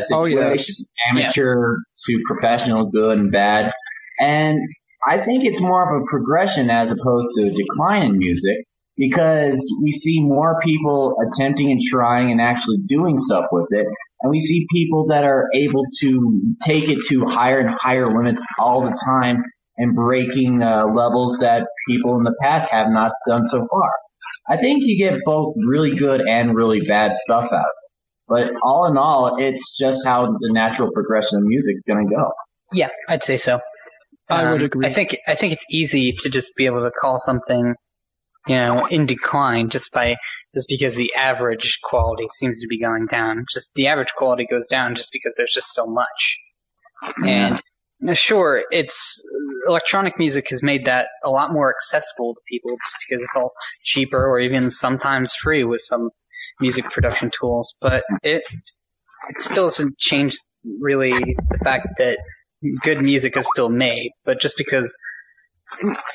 situations, amateur to professional, good and bad. And I think it's more of a progression as opposed to a decline in music, because we see more people attempting and trying and actually doing stuff with it. And we see people that are able to take it to higher and higher limits all the time and breaking levels that people in the past have not done so far. I think you get both really good and really bad stuff out of it. But all in all, it's just how the natural progression of music is going to go. Yeah, I'd say so. I would agree. I think it's easy to just be able to call something, in decline just because the average quality seems to be going down. Just the average quality goes down just because there's just so much. And sure, electronic music has made that a lot more accessible to people just because it's all cheaper or even sometimes free with some music production tools. But it still doesn't change really the fact that good music is still made. But just because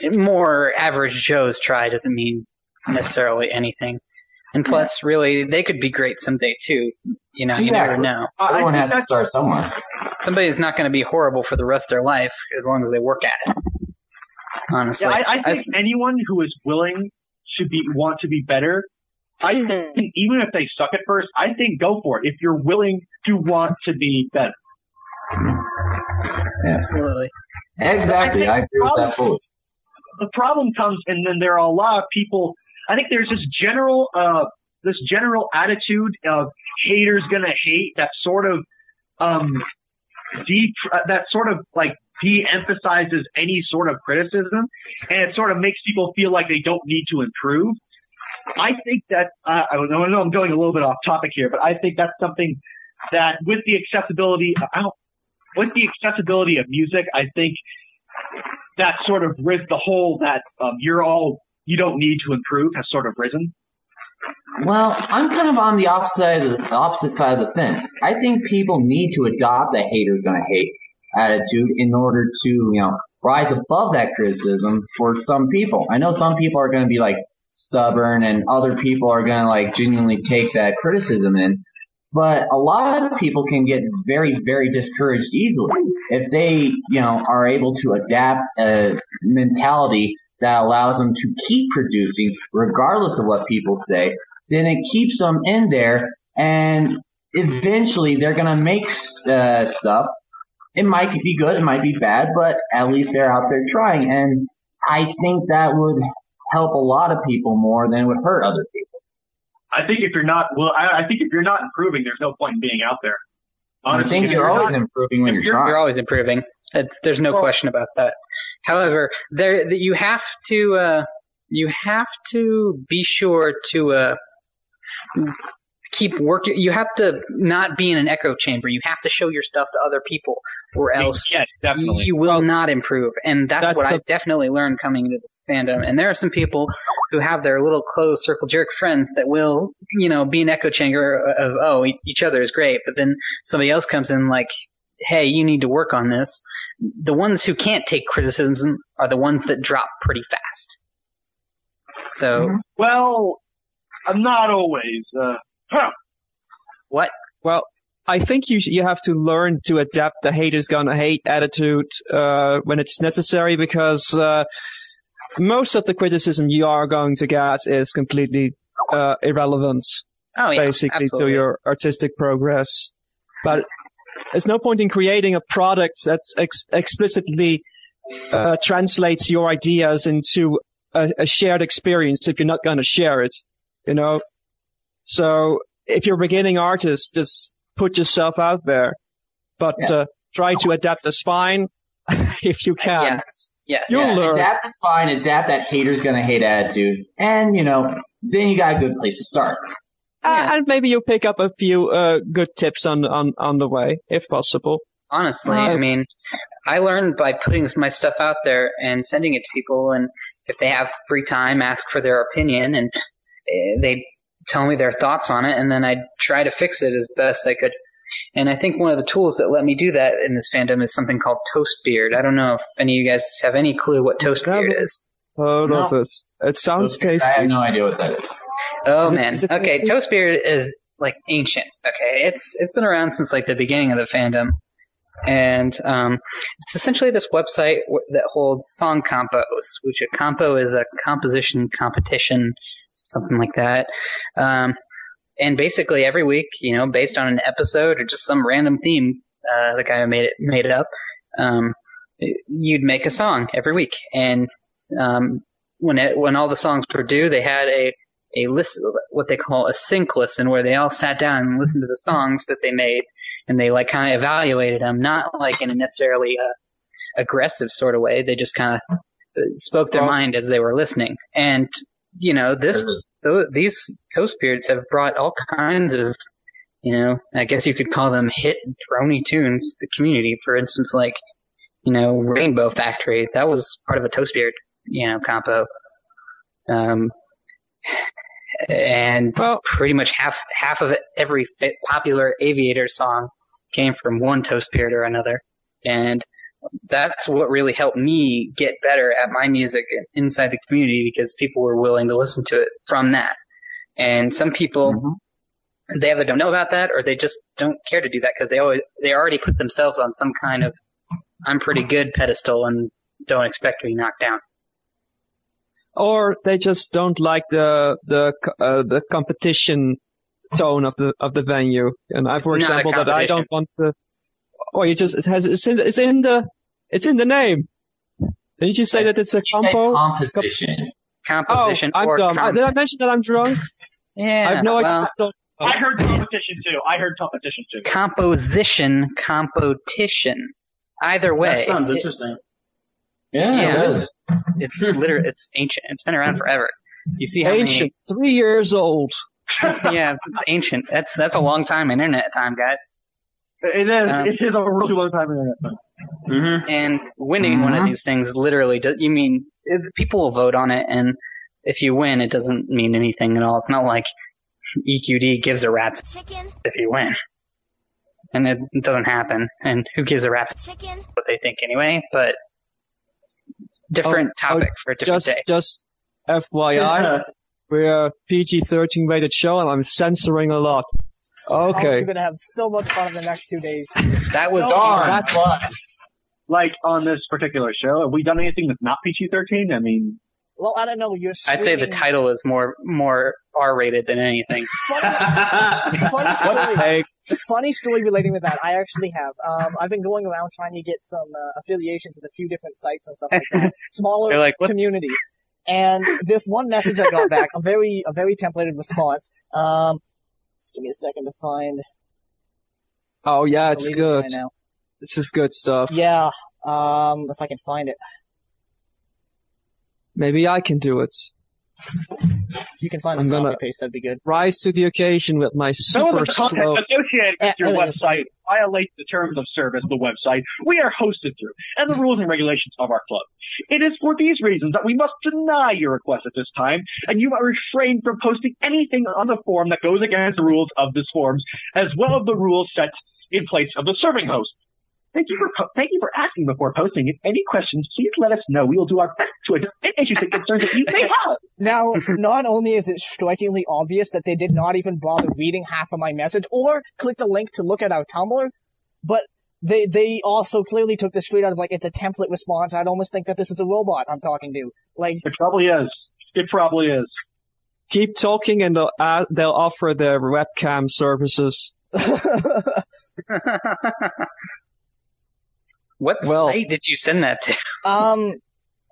more average Joes try doesn't mean necessarily anything. And plus, really, they could be great someday too. You never know. Everyone has to start somewhere. Somebody's not going to be horrible for the rest of their life as long as they work at it. Honestly, I think anyone who is willing to want to be better, I think even if they suck at first, I think go for it. If you're willing to want to be better. Absolutely. Exactly. I agree with that fully. The problem comes, and then there are a lot of people. I think there's this general attitude of haters gonna hate that sort of de-emphasizes any sort of criticism, and it sort of makes people feel like they don't need to improve. I think that I know I'm going a little bit off topic here, but I think that's something that with the accessibility of music, I think that sort of the whole that you don't need to improve has sort of risen. Well, I'm kind of on the opposite side of the fence. I think people need to adopt the haters gonna hate attitude in order to, rise above that criticism for some people. I know some people are gonna be like stubborn and other people are gonna like genuinely take that criticism in. But a lot of people can get very, very discouraged easily if they, are able to adapt a mentality that allows them to keep producing regardless of what people say. Then it keeps them in there, and eventually they're gonna make stuff. It might be good, it might be bad, but at least they're out there trying. And I think that would help a lot of people more than it would hurt other people. I think if you're not improving, there's no point in being out there. Honestly, I think you're always improving when you're trying. You're always improving. There's no question about that. However, you have to be sure to keep working. You have to not be in an echo chamber. You have to show your stuff to other people, or else you will not improve. And that's what I've definitely learned coming into this fandom. And there are some people who have their little closed circle jerk friends that will, be an echo chamber of, each other is great. But then somebody else comes in like, hey, you need to work on this. The ones who can't take criticism are the ones that drop pretty fast. So. Well, I'm not always, What? Well, I think you have to learn to adapt the haters gonna hate attitude when it's necessary, because most of the criticism you are going to get is completely irrelevant, basically, absolutely. to your artistic progress. But there's no point in creating a product that explicitly translates your ideas into a shared experience if you're not going to share it, So if you're a beginning artist, just put yourself out there, but try to adapt the spine if you can. Yes. You'll learn. Adapt the spine, adapt that hater's gonna hate attitude, and then you got a good place to start. And maybe you'll pick up a few good tips on the way, if possible. Honestly, I mean, I learned by putting my stuff out there and sending it to people, and if they have free time, ask for their opinion, and they tell me their thoughts on it, and then I try to fix it as best I could. And I think one of the tools that let me do that in this fandom is something called Toastbeard. I don't know if any of you guys have any clue what Toastbeard is. Heard of it. It sounds tasty. I have no idea what that is. Oh man. Okay, Toastbeard is like ancient. Okay, it's been around since like the beginning of the fandom, and it's essentially this website that holds song compos, which a compo is a composition competition, something like that. And basically every week, based on an episode or just some random theme, the guy who made it up, you'd make a song every week. And when all the songs were due, they had a list, what they call a sync listen, where they all sat down and listened to the songs that they made, and they like kind of evaluated them, not like in a necessarily aggressive sort of way. They just kind of spoke their mind as they were listening. And these Toastbeards have brought all kinds of, I guess you could call them hit Brony tunes to the community. For instance, like, Rainbow Factory, that was part of a Toastbeard, compo. And pretty much half of every popular Aviator song came from one Toastbeard or another. And that's what really helped me get better at my music inside the community, because people were willing to listen to it from that. And some people, they either don't know about that, or they just don't care to do that because they already put themselves on some kind of I'm pretty good pedestal and don't expect to be knocked down. Or they just don't like the competition tone of the venue. And for example, that I don't want to. Or it's in the name. Didn't you say that it's a compo? Composition. Composition. Oh, I'm dumb. Did I mention that I'm drunk? Yeah. I have no idea. I heard competition too. Composition, competition. Either way. That sounds interesting. Yeah, it is. It's literally, it's ancient. It's been around forever. You see how ancient, 3 years old. Yeah, it's ancient. That's a long time internet time, guys. It is. It is a really long time internet time. Mm-hmm. And winning one of these things literally people will vote on it, and if you win, it doesn't mean anything at all. It's not like EQD gives a rat's chicken if you win. And it doesn't happen. And who gives a rat's chicken? What they think anyway, but different topic for a different day. Just FYI, we're a PG-13 rated show, and I'm censoring a lot. Okay. We're gonna have so much fun in the next 2 days. That was That's fun. Like on this particular show, have we done anything that's not PG-13? I mean, Well, I don't know. You're I'd say the screaming- title is more R-rated than anything. Funny story relating to that. I actually have. I've been going around trying to get some affiliations with a few different sites and stuff like that. Smaller They're like, what? communities. And this one message I got back, a very templated response. Just give me a second to find. Oh yeah, it's Deleted good. by now. This is good stuff. Yeah. If I can find it. Maybe I can do it. You can find I'm the gonna- copy paste, that'd be good. Rise to the occasion with my Some super of the content slow. associated with your there it is. website violates the terms of service of the website we are hosted through and the rules and regulations of our club. It is for these reasons that we must deny your request at this time, and you must refrain from posting anything on the forum that goes against the rules of this forum, as well as the rules set in place of the serving host. Thank you for asking before posting. If any questions, please let us know. We will do our best to address any issues and concerns that you may have. Now, not only is it strikingly obvious that they did not even bother reading half of my message or click the link to look at our Tumblr, but they also clearly took this straight out of, like, it's a template response. I'd almost think that this is a robot I'm talking to. Like, It probably is. It probably is. Keep talking and they'll offer their webcam services. What Well- site did you send that to?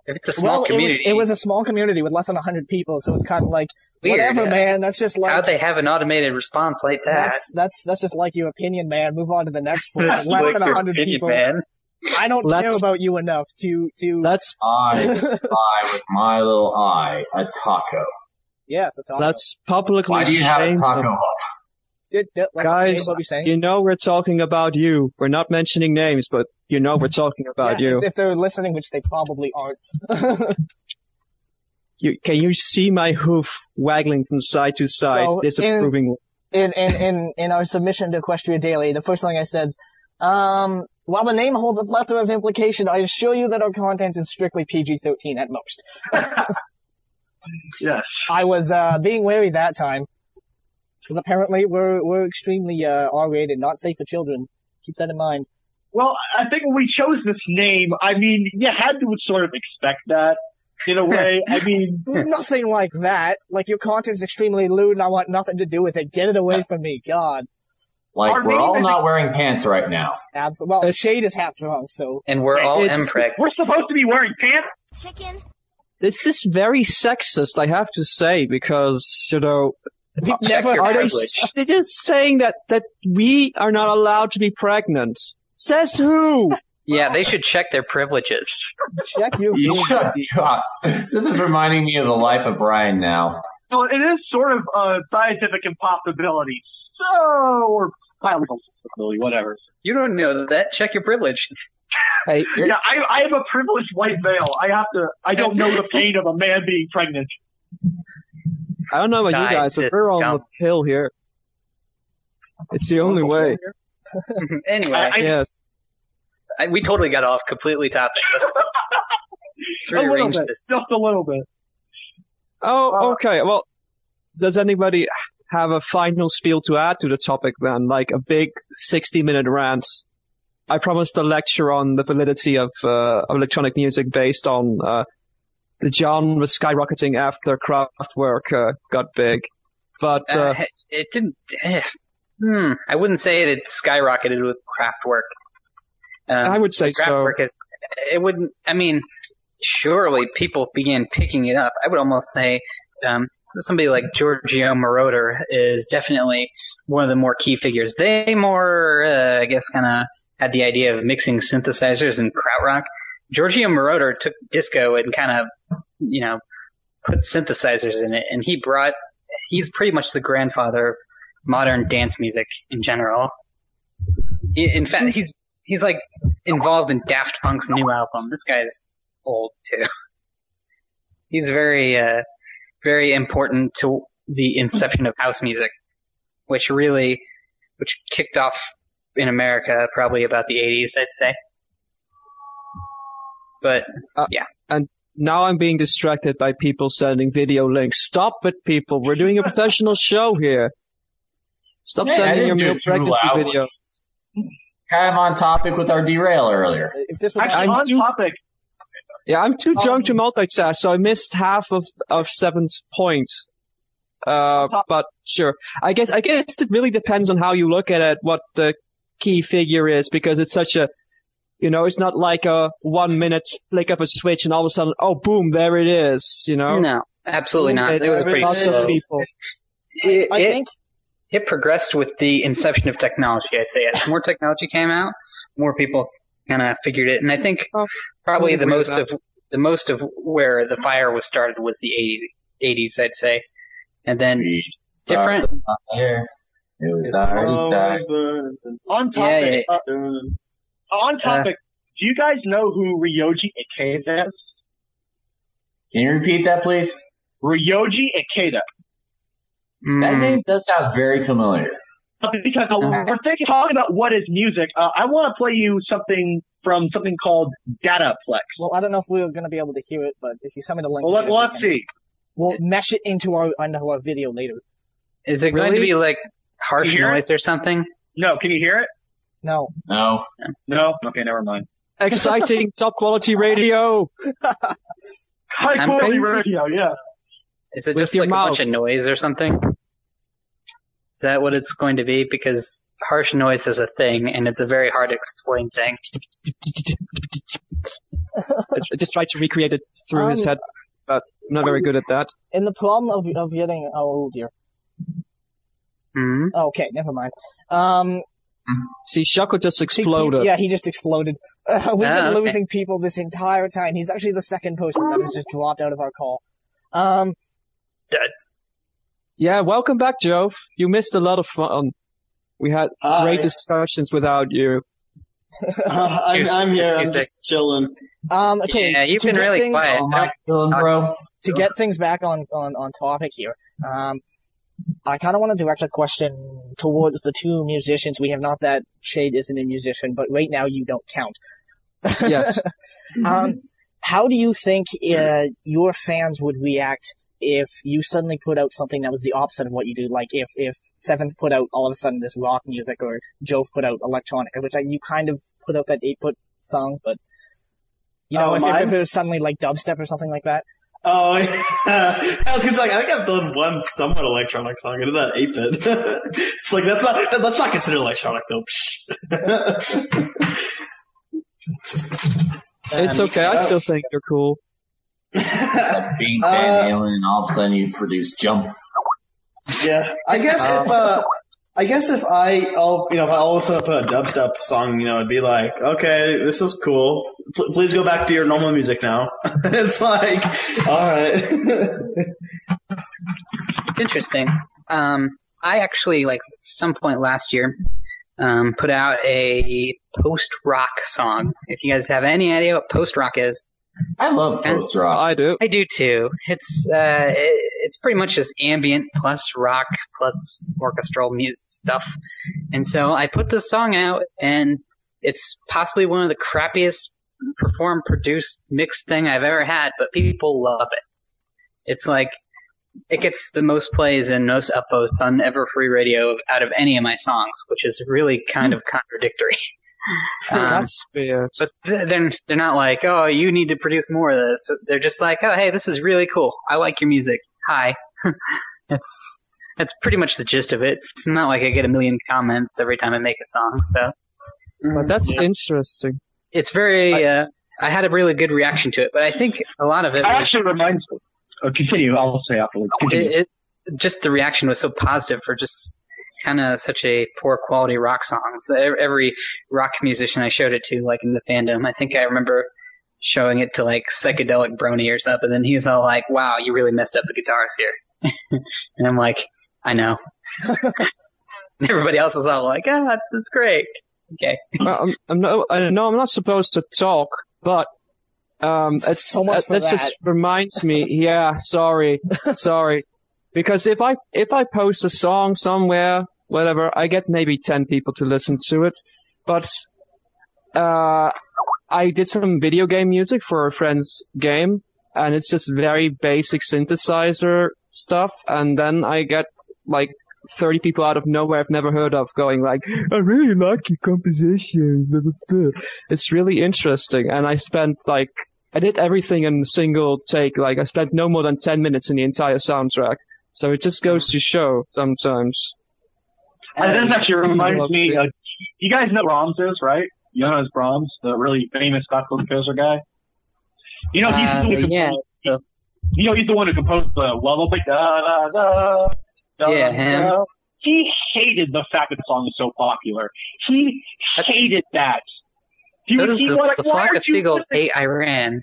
If it's a small well, community, it was a small community with less than 100 people, so it's kind of like, Weird, whatever, yeah. man, that's just like... how'd they have an automated response like that? That's just like your opinion, man. Move on to the next one. That's Less like than your 100 opinion, people. man. I don't Let's- care about you enough to... Let's I with my little eye, a taco. Yeah, it's a talk. let's publicly Why do you have a shame taco them. hut? Guys, you know we're talking about you. We're not mentioning names, but you know we're talking about yeah, you. if they're listening, which they probably aren't. Can you see my hoof waggling from side to side, So, disapprovingly? in our submission to Equestria Daily, the first thing I said is, while the name holds a plethora of implication, I assure you that our content is strictly PG-13 at most. Yes. I was being wary that time. Because apparently we're extremely R-rated, not safe for children. Keep that in mind. Well, I think when we chose this name, I mean, you had to sort of expect that, in a way. I mean... Nothing like that. Like, your content's extremely lewd and I want nothing to do with it. Get it away from me. God. Like, Our we're name all is- not wearing pants right now. Absolutely. Well, Shade is half drunk, so... And we're all It's- impreg. We're supposed to be wearing pants? Chicken. This is very sexist, I have to say, because, you know, We've Check never... your are they, privilege. they're just saying that we are not allowed to be pregnant. Says who? Yeah, they should check their privileges. Check your... God, this is reminding me of the life of Brian now. So it is sort of a scientific impossibility. So, or biological possibility, whatever. You don't know that. Check your privilege. Hey, Yeah, I have a privileged white male. I don't know the pain of a man being pregnant. I don't know about you Guys, guys, but this we're on scum. the pill here. It's the only way. Anyway, Yes. we totally got off completely topic. Let's A little rearrange bit, this. just a little bit. Oh, okay. Well, does anybody have a final spiel to add to the topic then? Like a big 60-minute rant? I promised a lecture on the validity of electronic music based on the genre skyrocketing after Kraftwerk got big. But It didn't. I wouldn't say it had skyrocketed with Kraftwerk. I would say so. Kraftwerk is. It wouldn't. I mean, surely people began picking it up. I would almost say somebody like Giorgio Moroder is definitely one of the more key figures. They more, I guess, kind of had the idea of mixing synthesizers and krautrock. Giorgio Moroder took disco and kind of, put synthesizers in it, and he's pretty much the grandfather of modern dance music in general. In fact, he's like involved in Daft Punk's new album. This guy's old too. He's very, very important to the inception of house music, which kicked off in America probably about the 80s, I'd say. But yeah. And now I'm being distracted by people sending video links. Stop it, people. We're doing a professional show here. Stop Hey, I sending didn't your do meal it too pregnancy loud. video. Kind of on topic with our derail earlier. If this was Actually, on do- topic, Yeah, I'm too drunk to multitask, so I missed half of 7's point. But sure. I guess it really depends on how you look at it, what the key figure is, because it's such a, it's not like a 1 minute flick of a switch and all of a sudden, oh, boom, there it is, No, absolutely not. It was pretty slow. I think it progressed with the inception of technology, I say. As more technology came out, more people kind of figured it. And I think probably the most of where the fire was started was the 80s, I'd say. And then different. On topic. On topic. Do you guys know who Ryoji Ikeda is? Can you repeat that, please? Ryoji Ikeda. That name does sound very familiar. Because we're talking about what is music. I want to play you something from something called Dataplex. Well, I don't know if we're going to be able to hear it, but if you send me the link, let's see. We'll mesh it into our video later. Is it going to be like harsh noise or something? No. Can you hear it? No. No? Okay, never mind. Exciting, top quality radio. High quality radio, yeah. Is it just like a bunch of noise or something? Is that what it's going to be? Because harsh noise is a thing, and it's a very hard to explain thing. I just tried to recreate it through his head, but I'm not very good at that. And the problem of getting... Oh, dear. Mm-hmm. Okay, never mind. See, Shuckle just exploded. He just exploded. We've been losing people this entire time. He's actually the second person that has just dropped out of our call. Dead. Yeah, welcome back, Joaf. You missed a lot of fun. We had great discussions without you. I'm here. I'm just chilling. Okay. Yeah, you've been really quiet. Chilling, bro. To get things back on topic here, I kind of want to direct a question towards the two musicians. We have not that Shade isn't a musician, but right now you don't count. Yes. How do you think your fans would react if you suddenly put out something that was the opposite of what you do? Like if Seventh put out all of a sudden this rock music, or Joaf put out electronic, which you kind of put out that 8-foot song, but if it was suddenly like dubstep or something like that. Oh, yeah. I was just like, I think I've done one somewhat electronic song. I did that 8-bit. It's like, that's not considered electronic though. It's okay. I still think you're cool. Being Van Halen, and all of a sudden you produce Jump. Yeah, I guess if I all of a sudden put a dubstep song, it'd be like, okay, this is cool. Please go back to your normal music now. It's like, all right. It's interesting. I actually, like, some point last year, put out a post-rock song. If you guys have any idea what post-rock is. I love post-rock. I do. I do too. It's pretty much just ambient plus rock plus orchestral music stuff. And so I put this song out, and it's possibly one of the crappiest performed, produced, mixed thing I've ever had, but people love it. It's like, it gets the most plays and most upvotes on Everfree Radio out of any of my songs, which is really kind of contradictory. That's weird. But they're not like, oh, you need to produce more of this. They're just like, oh, hey, this is really cool. I like your music. Hi. That's pretty much the gist of it. It's not like I get a million comments every time I make a song. So, but that's interesting. It's very. I had a really good reaction to it, but I think a lot of it. Actually reminds me. Oh, continue. I'll say afterwards. Just the reaction was so positive for just kind of such a poor quality rock song. So every rock musician I showed it to, like in the fandom, I think I remember showing it to like Psychedelic Brony or something, and he's all like, "Wow, you really messed up the guitars here." And I'm like, "I know." And everybody else is all like, "Ah, that's great." Okay. Well, I know I'm not supposed to talk, but that just reminds me. Yeah, sorry, because if I post a song somewhere, whatever, I get maybe 10 people to listen to it, but I did some video game music for a friend's game, and it's just very basic synthesizer stuff, and then I get like 30 people out of nowhere I've never heard of going like, I really like your compositions. It's really interesting, and I spent like I did everything in a single take. Like, I spent no more than 10 minutes in the entire soundtrack. So it just goes to show sometimes. And this actually reminds me, you guys know Brahms is, right? Johannes Brahms, the really famous gospel composer guy. You know, he's the one who composed the lullaby. Him. He hated the fact that the song was so popular. He hated that. So does the flock of seagulls hate Iran.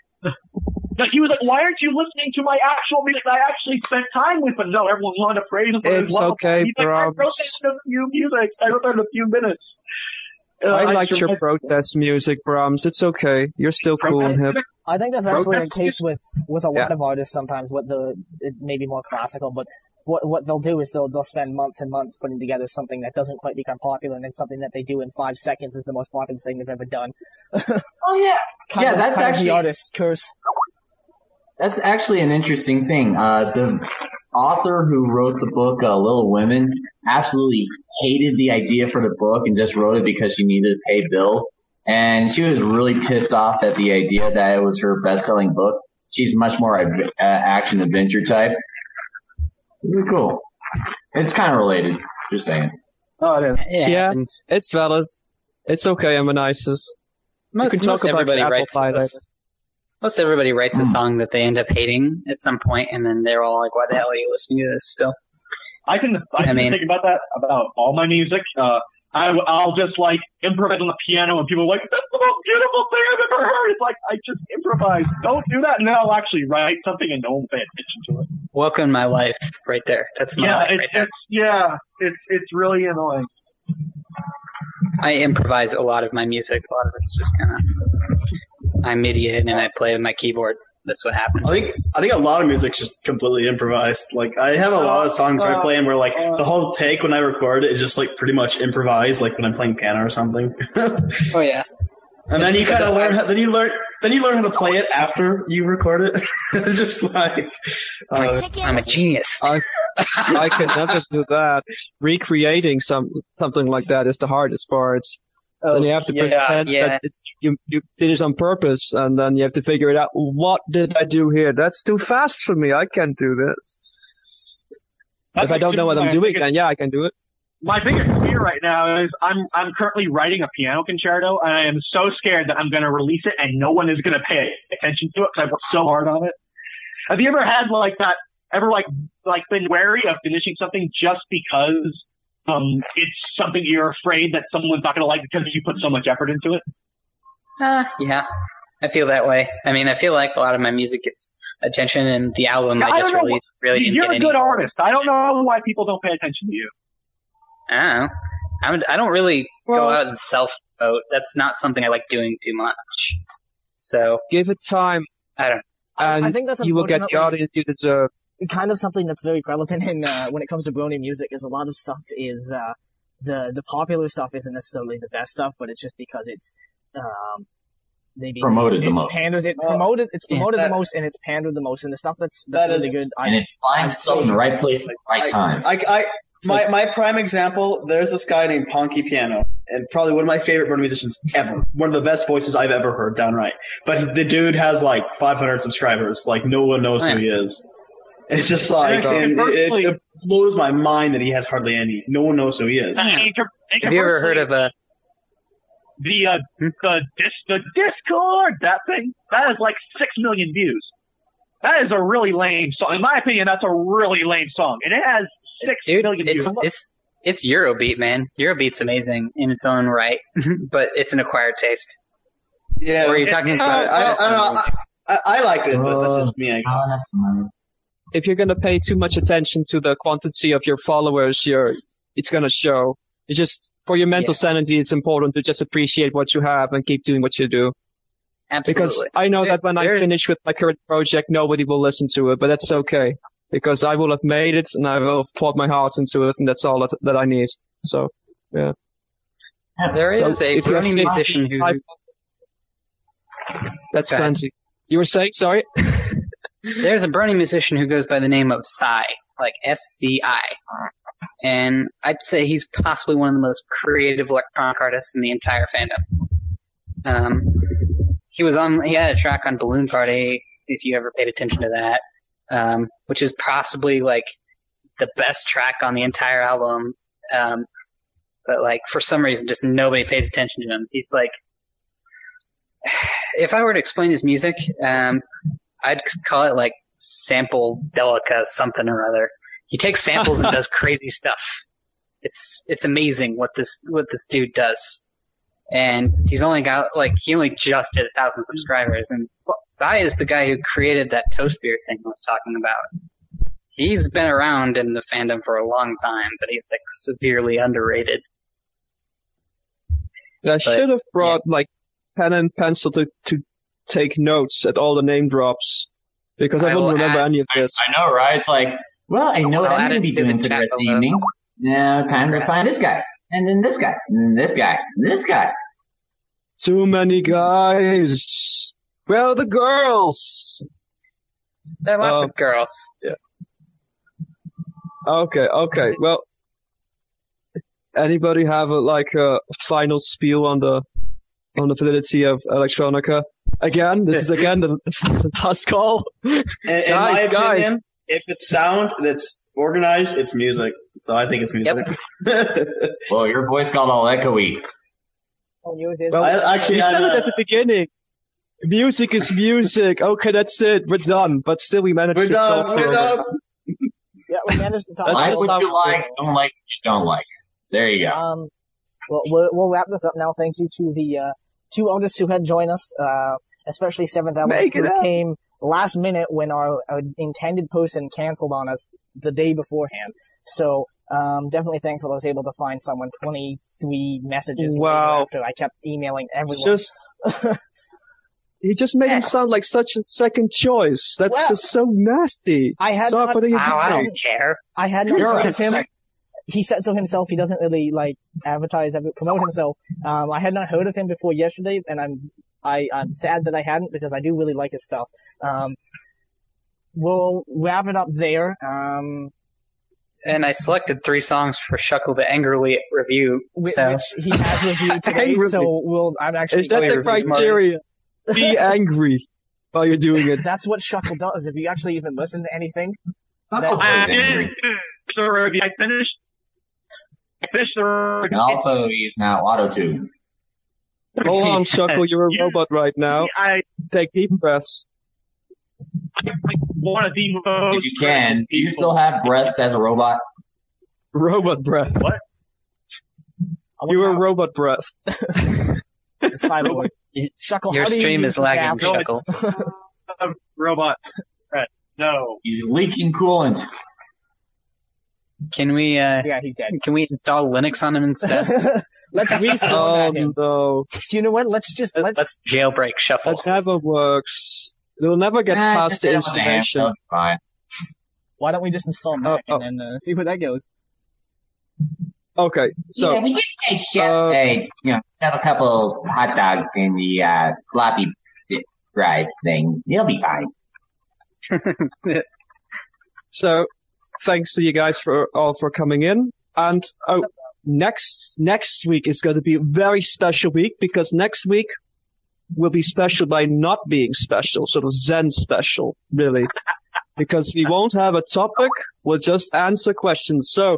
He was like, why aren't you listening to my actual music that I actually spent time with? But no, everyone wanted to praise him for his love. Okay, He's like, I wrote that in a few music. I wrote that in a few minutes. I liked your protest music, Brahms. It's okay. You're still cool and hip. I think that's actually a case with a lot of artists sometimes. It may be more classical, but what they'll do is they'll spend months and months putting together something that doesn't quite become popular, and then something that they do in 5 seconds is the most popular thing they've ever done. Oh yeah, that's actually the artist's curse. That's actually an interesting thing. The author who wrote the book Little Women absolutely hated the idea for the book and just wrote it because she needed to pay bills. And she was really pissed off at the idea that it was her best-selling book. She's much more action-adventure type. Really cool. It's kind of related. Just saying. Oh, it is. Yeah, it's valid. It's okay, Amonisis. Most everybody writes a song that they end up hating at some point, and then they're all like, why the hell are you listening to this still? I can think about that about all my music. I'll just like improvise on the piano, and people are like, that's the most beautiful thing I've ever heard. It's like, I just improvise. Don't do that, and then I'll actually write something and no one will pay attention to it. Welcome my life right there. That's my life right there. It's really annoying. I improvise a lot of my music. A lot of it's just kind of, I'm idiot and I play with my keyboard. That's what happens. I think a lot of music's just completely improvised. Like, I have a lot of songs I play and where like the whole take when I record it is just like pretty much improvised, like when I'm playing piano or something. Oh yeah. And then you kind of learn. Then you learn how to play it after you record it. It's just like I'm a genius. I could never do that. Recreating something like that is the hardest part. Then you have to pretend that you did it on purpose, and then you have to figure it out. What did I do here? That's too fast for me. I can't do this. If I don't know what I'm doing, then I can do it. My biggest fear right now is I'm currently writing a piano concerto, and I am so scared that I'm going to release it and no one is going to pay attention to it because I worked so hard on it. Have you ever had like that? Ever like been wary of finishing something just because it's something you're afraid that someone's not going to like because you put so much effort into it? Yeah. I feel that way. I mean, I feel like a lot of my music gets attention, and the album I just released really didn't get any. You're a good artist. I don't know why people don't pay attention to you. I don't know. I don't really go out and self-vote. That's not something I like doing too much. So give it time. I don't know. And I think that's you will get the audience you deserve. Kind of something that's very prevalent in when it comes to Brony music is a lot of stuff is the popular stuff isn't necessarily the best stuff, but it's just because it's maybe promoted the most. It's promoted the most, and it's pandered the most, and the stuff that's really good. And it finds itself in the right place at the right time. My prime example, there's this guy named Ponky Piano, and probably one of my favorite Brony musicians ever. One of the best voices I've ever heard, downright. But the dude has like 500 subscribers. Like, no one knows who he is. It's just like, it blows my mind that he has hardly any. No one knows who he is. Have you ever heard of the Discord, that thing? That is like 6 million views. That is a really lame song. In my opinion, that's a really lame song. And it has 6 million views. It's Eurobeat, man. Eurobeat's amazing in its own right, but it's an acquired taste. Yeah. Or are you talking about? I don't know. I like it, but that's just me, I guess. If you're going to pay too much attention to the quantity of your followers, it's going to show. It's just, for your mental sanity, it's important to just appreciate what you have and keep doing what you do. Absolutely. Because I know that when I finish with my current project, nobody will listen to it, but that's okay. Because I will have made it, and I will have poured my heart into it, and that's all that I need. So, yeah. There is a Brony musician who... That's plenty. You were saying? Sorry? There's a Brony musician who goes by the name of Psy, like S-C-I. And I'd say he's possibly one of the most creative electronic artists in the entire fandom. He had a track on Balloon Party, if you ever paid attention to that, which is possibly like the best track on the entire album. But like for some reason, just nobody pays attention to him. He's like, if I were to explain his music, I'd call it like sample delica something or other. He takes samples and does crazy stuff. It's amazing what this dude does. And he only just hit 1,000 subscribers. And Zai is the guy who created that toast beer thing I was talking about. He's been around in the fandom for a long time, but he's like severely underrated. I should have brought like pen and pencil to take notes at all the name drops, because I wouldn't remember any of this. I know, right? It's like, well, I know what I'm going to be doing for the rest of the evening. Now, time to find this guy, and then this guy, and then this guy, and this guy. Too many guys. Where are the girls? There are lots of girls. Yeah. Okay. Well, anybody have a final spiel on the validity of electronica? Again, this is the last call. In my opinion, if it's sound that's organized, it's music. So I think it's music. Yep. Well, your voice got all echoey. Oh, yours is. Well, you said it at the beginning. Music is music. Okay, that's it. We're done. But still, we managed to talk. We're done. Yeah, we managed to talk. Like what you like, don't like what you don't like. There you go. Well, we'll wrap this up now. Thank you to the two artists who had joined us, especially Seventh Element, who came last minute when our intended person canceled on us the day beforehand. So definitely thankful I was able to find someone 23 messages later after I kept emailing everyone. He just made him sound like such a second choice. That's just so nasty. I don't care. I had not heard of him. He said so himself. He doesn't really promote himself. I had not heard of him before yesterday, and I'm sad that I hadn't, because I do really like his stuff. We'll wrap it up there. And I selected 3 songs for Shuckle to angrily review. Which he has reviewed today, so I'm actually... Is that the criteria? Be angry while you're doing it. That's what Shuckle does. If you actually even listen to anything... I finished the review. And also, he's now auto-tuned. Hold on, Shuckle, you're a robot right now. Take deep breaths. One of the most... If you can, do you still have breaths as a robot? Robot breath. What? You were robot breath. It's Cyborg. Shuckle, your stream is lagging, Shuckle. Robot breath. No. He's leaking coolant. Can we, yeah, he's dead. Can we install Linux on him instead? Let's reformat him. No. You know what? Let's jailbreak Shuffle. That never works. It'll never get past the installation. Fine. Why don't we just install Mac and then see where that goes? Okay, so... Yeah, we just have a couple hot dogs in the floppy disk drive thing. You'll be fine. So, thanks to you guys for coming in. And next week is going to be a very special week, because next week will be special by not being special, sort of Zen special, really. Because we won't have a topic, we'll just answer questions. So,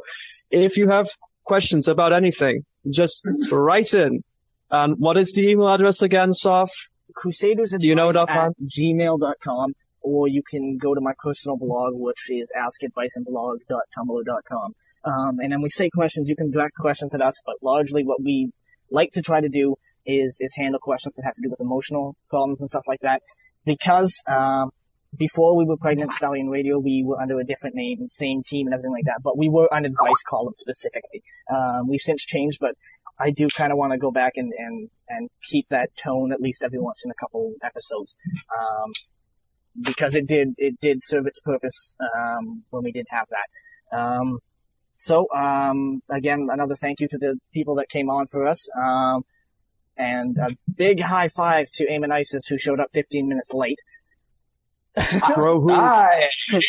if you have questions about anything, just write in. And what is the email address again, Soph? Crusadersadvice@gmail.com, or you can go to my personal blog, which is askadviceandblog.tumblr.com. And then we say questions, you can direct questions at us, but largely what we like to try to do is handle questions that have to do with emotional problems and stuff like that. Because, before we were Pregnant Stallion Radio, we were under a different name, same team and everything like that, but we were on Advice Column specifically. We've since changed, but I do kind of want to go back and keep that tone at least every once in a couple episodes. Because it did serve its purpose, when we did have that. So, again, another thank you to the people that came on for us. And a big high five to Aim and Isis, who showed up 15 minutes late.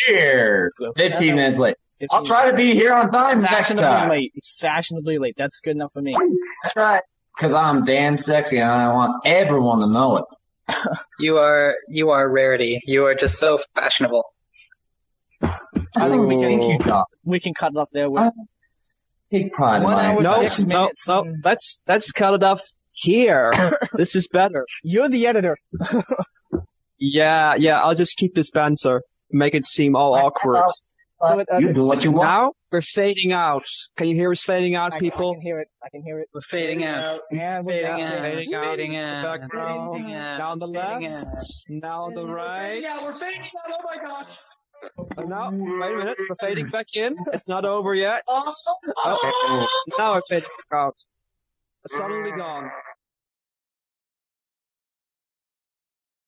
Here, 15 minutes late. I'll try to be here on time. Fashionably late. It's fashionably late. That's good enough for me. That's right. Because I'm damn sexy and I want everyone to know it. You are rarity. You are just so fashionable. I think we can cut it off there. Take pride in 1 my hour, No, 6 no, minutes. no. Let's cut it off here. This is better. You're the editor. Yeah. I'll just keep this banter. Make it seem all awkward. So You do what you want. Now we're fading out. Can you hear us fading out, I people? can hear it. I can hear it. We're fading out. And we're Fading back. out. Fading out. Fading out. Background. Fading out. Now on the Fading left. out. Now on the right. Yeah, we're fading out. Oh my gosh. No, wait a minute. We're fading back in. It's not over yet. Oh, Oh, now we're fading out. It's suddenly gone.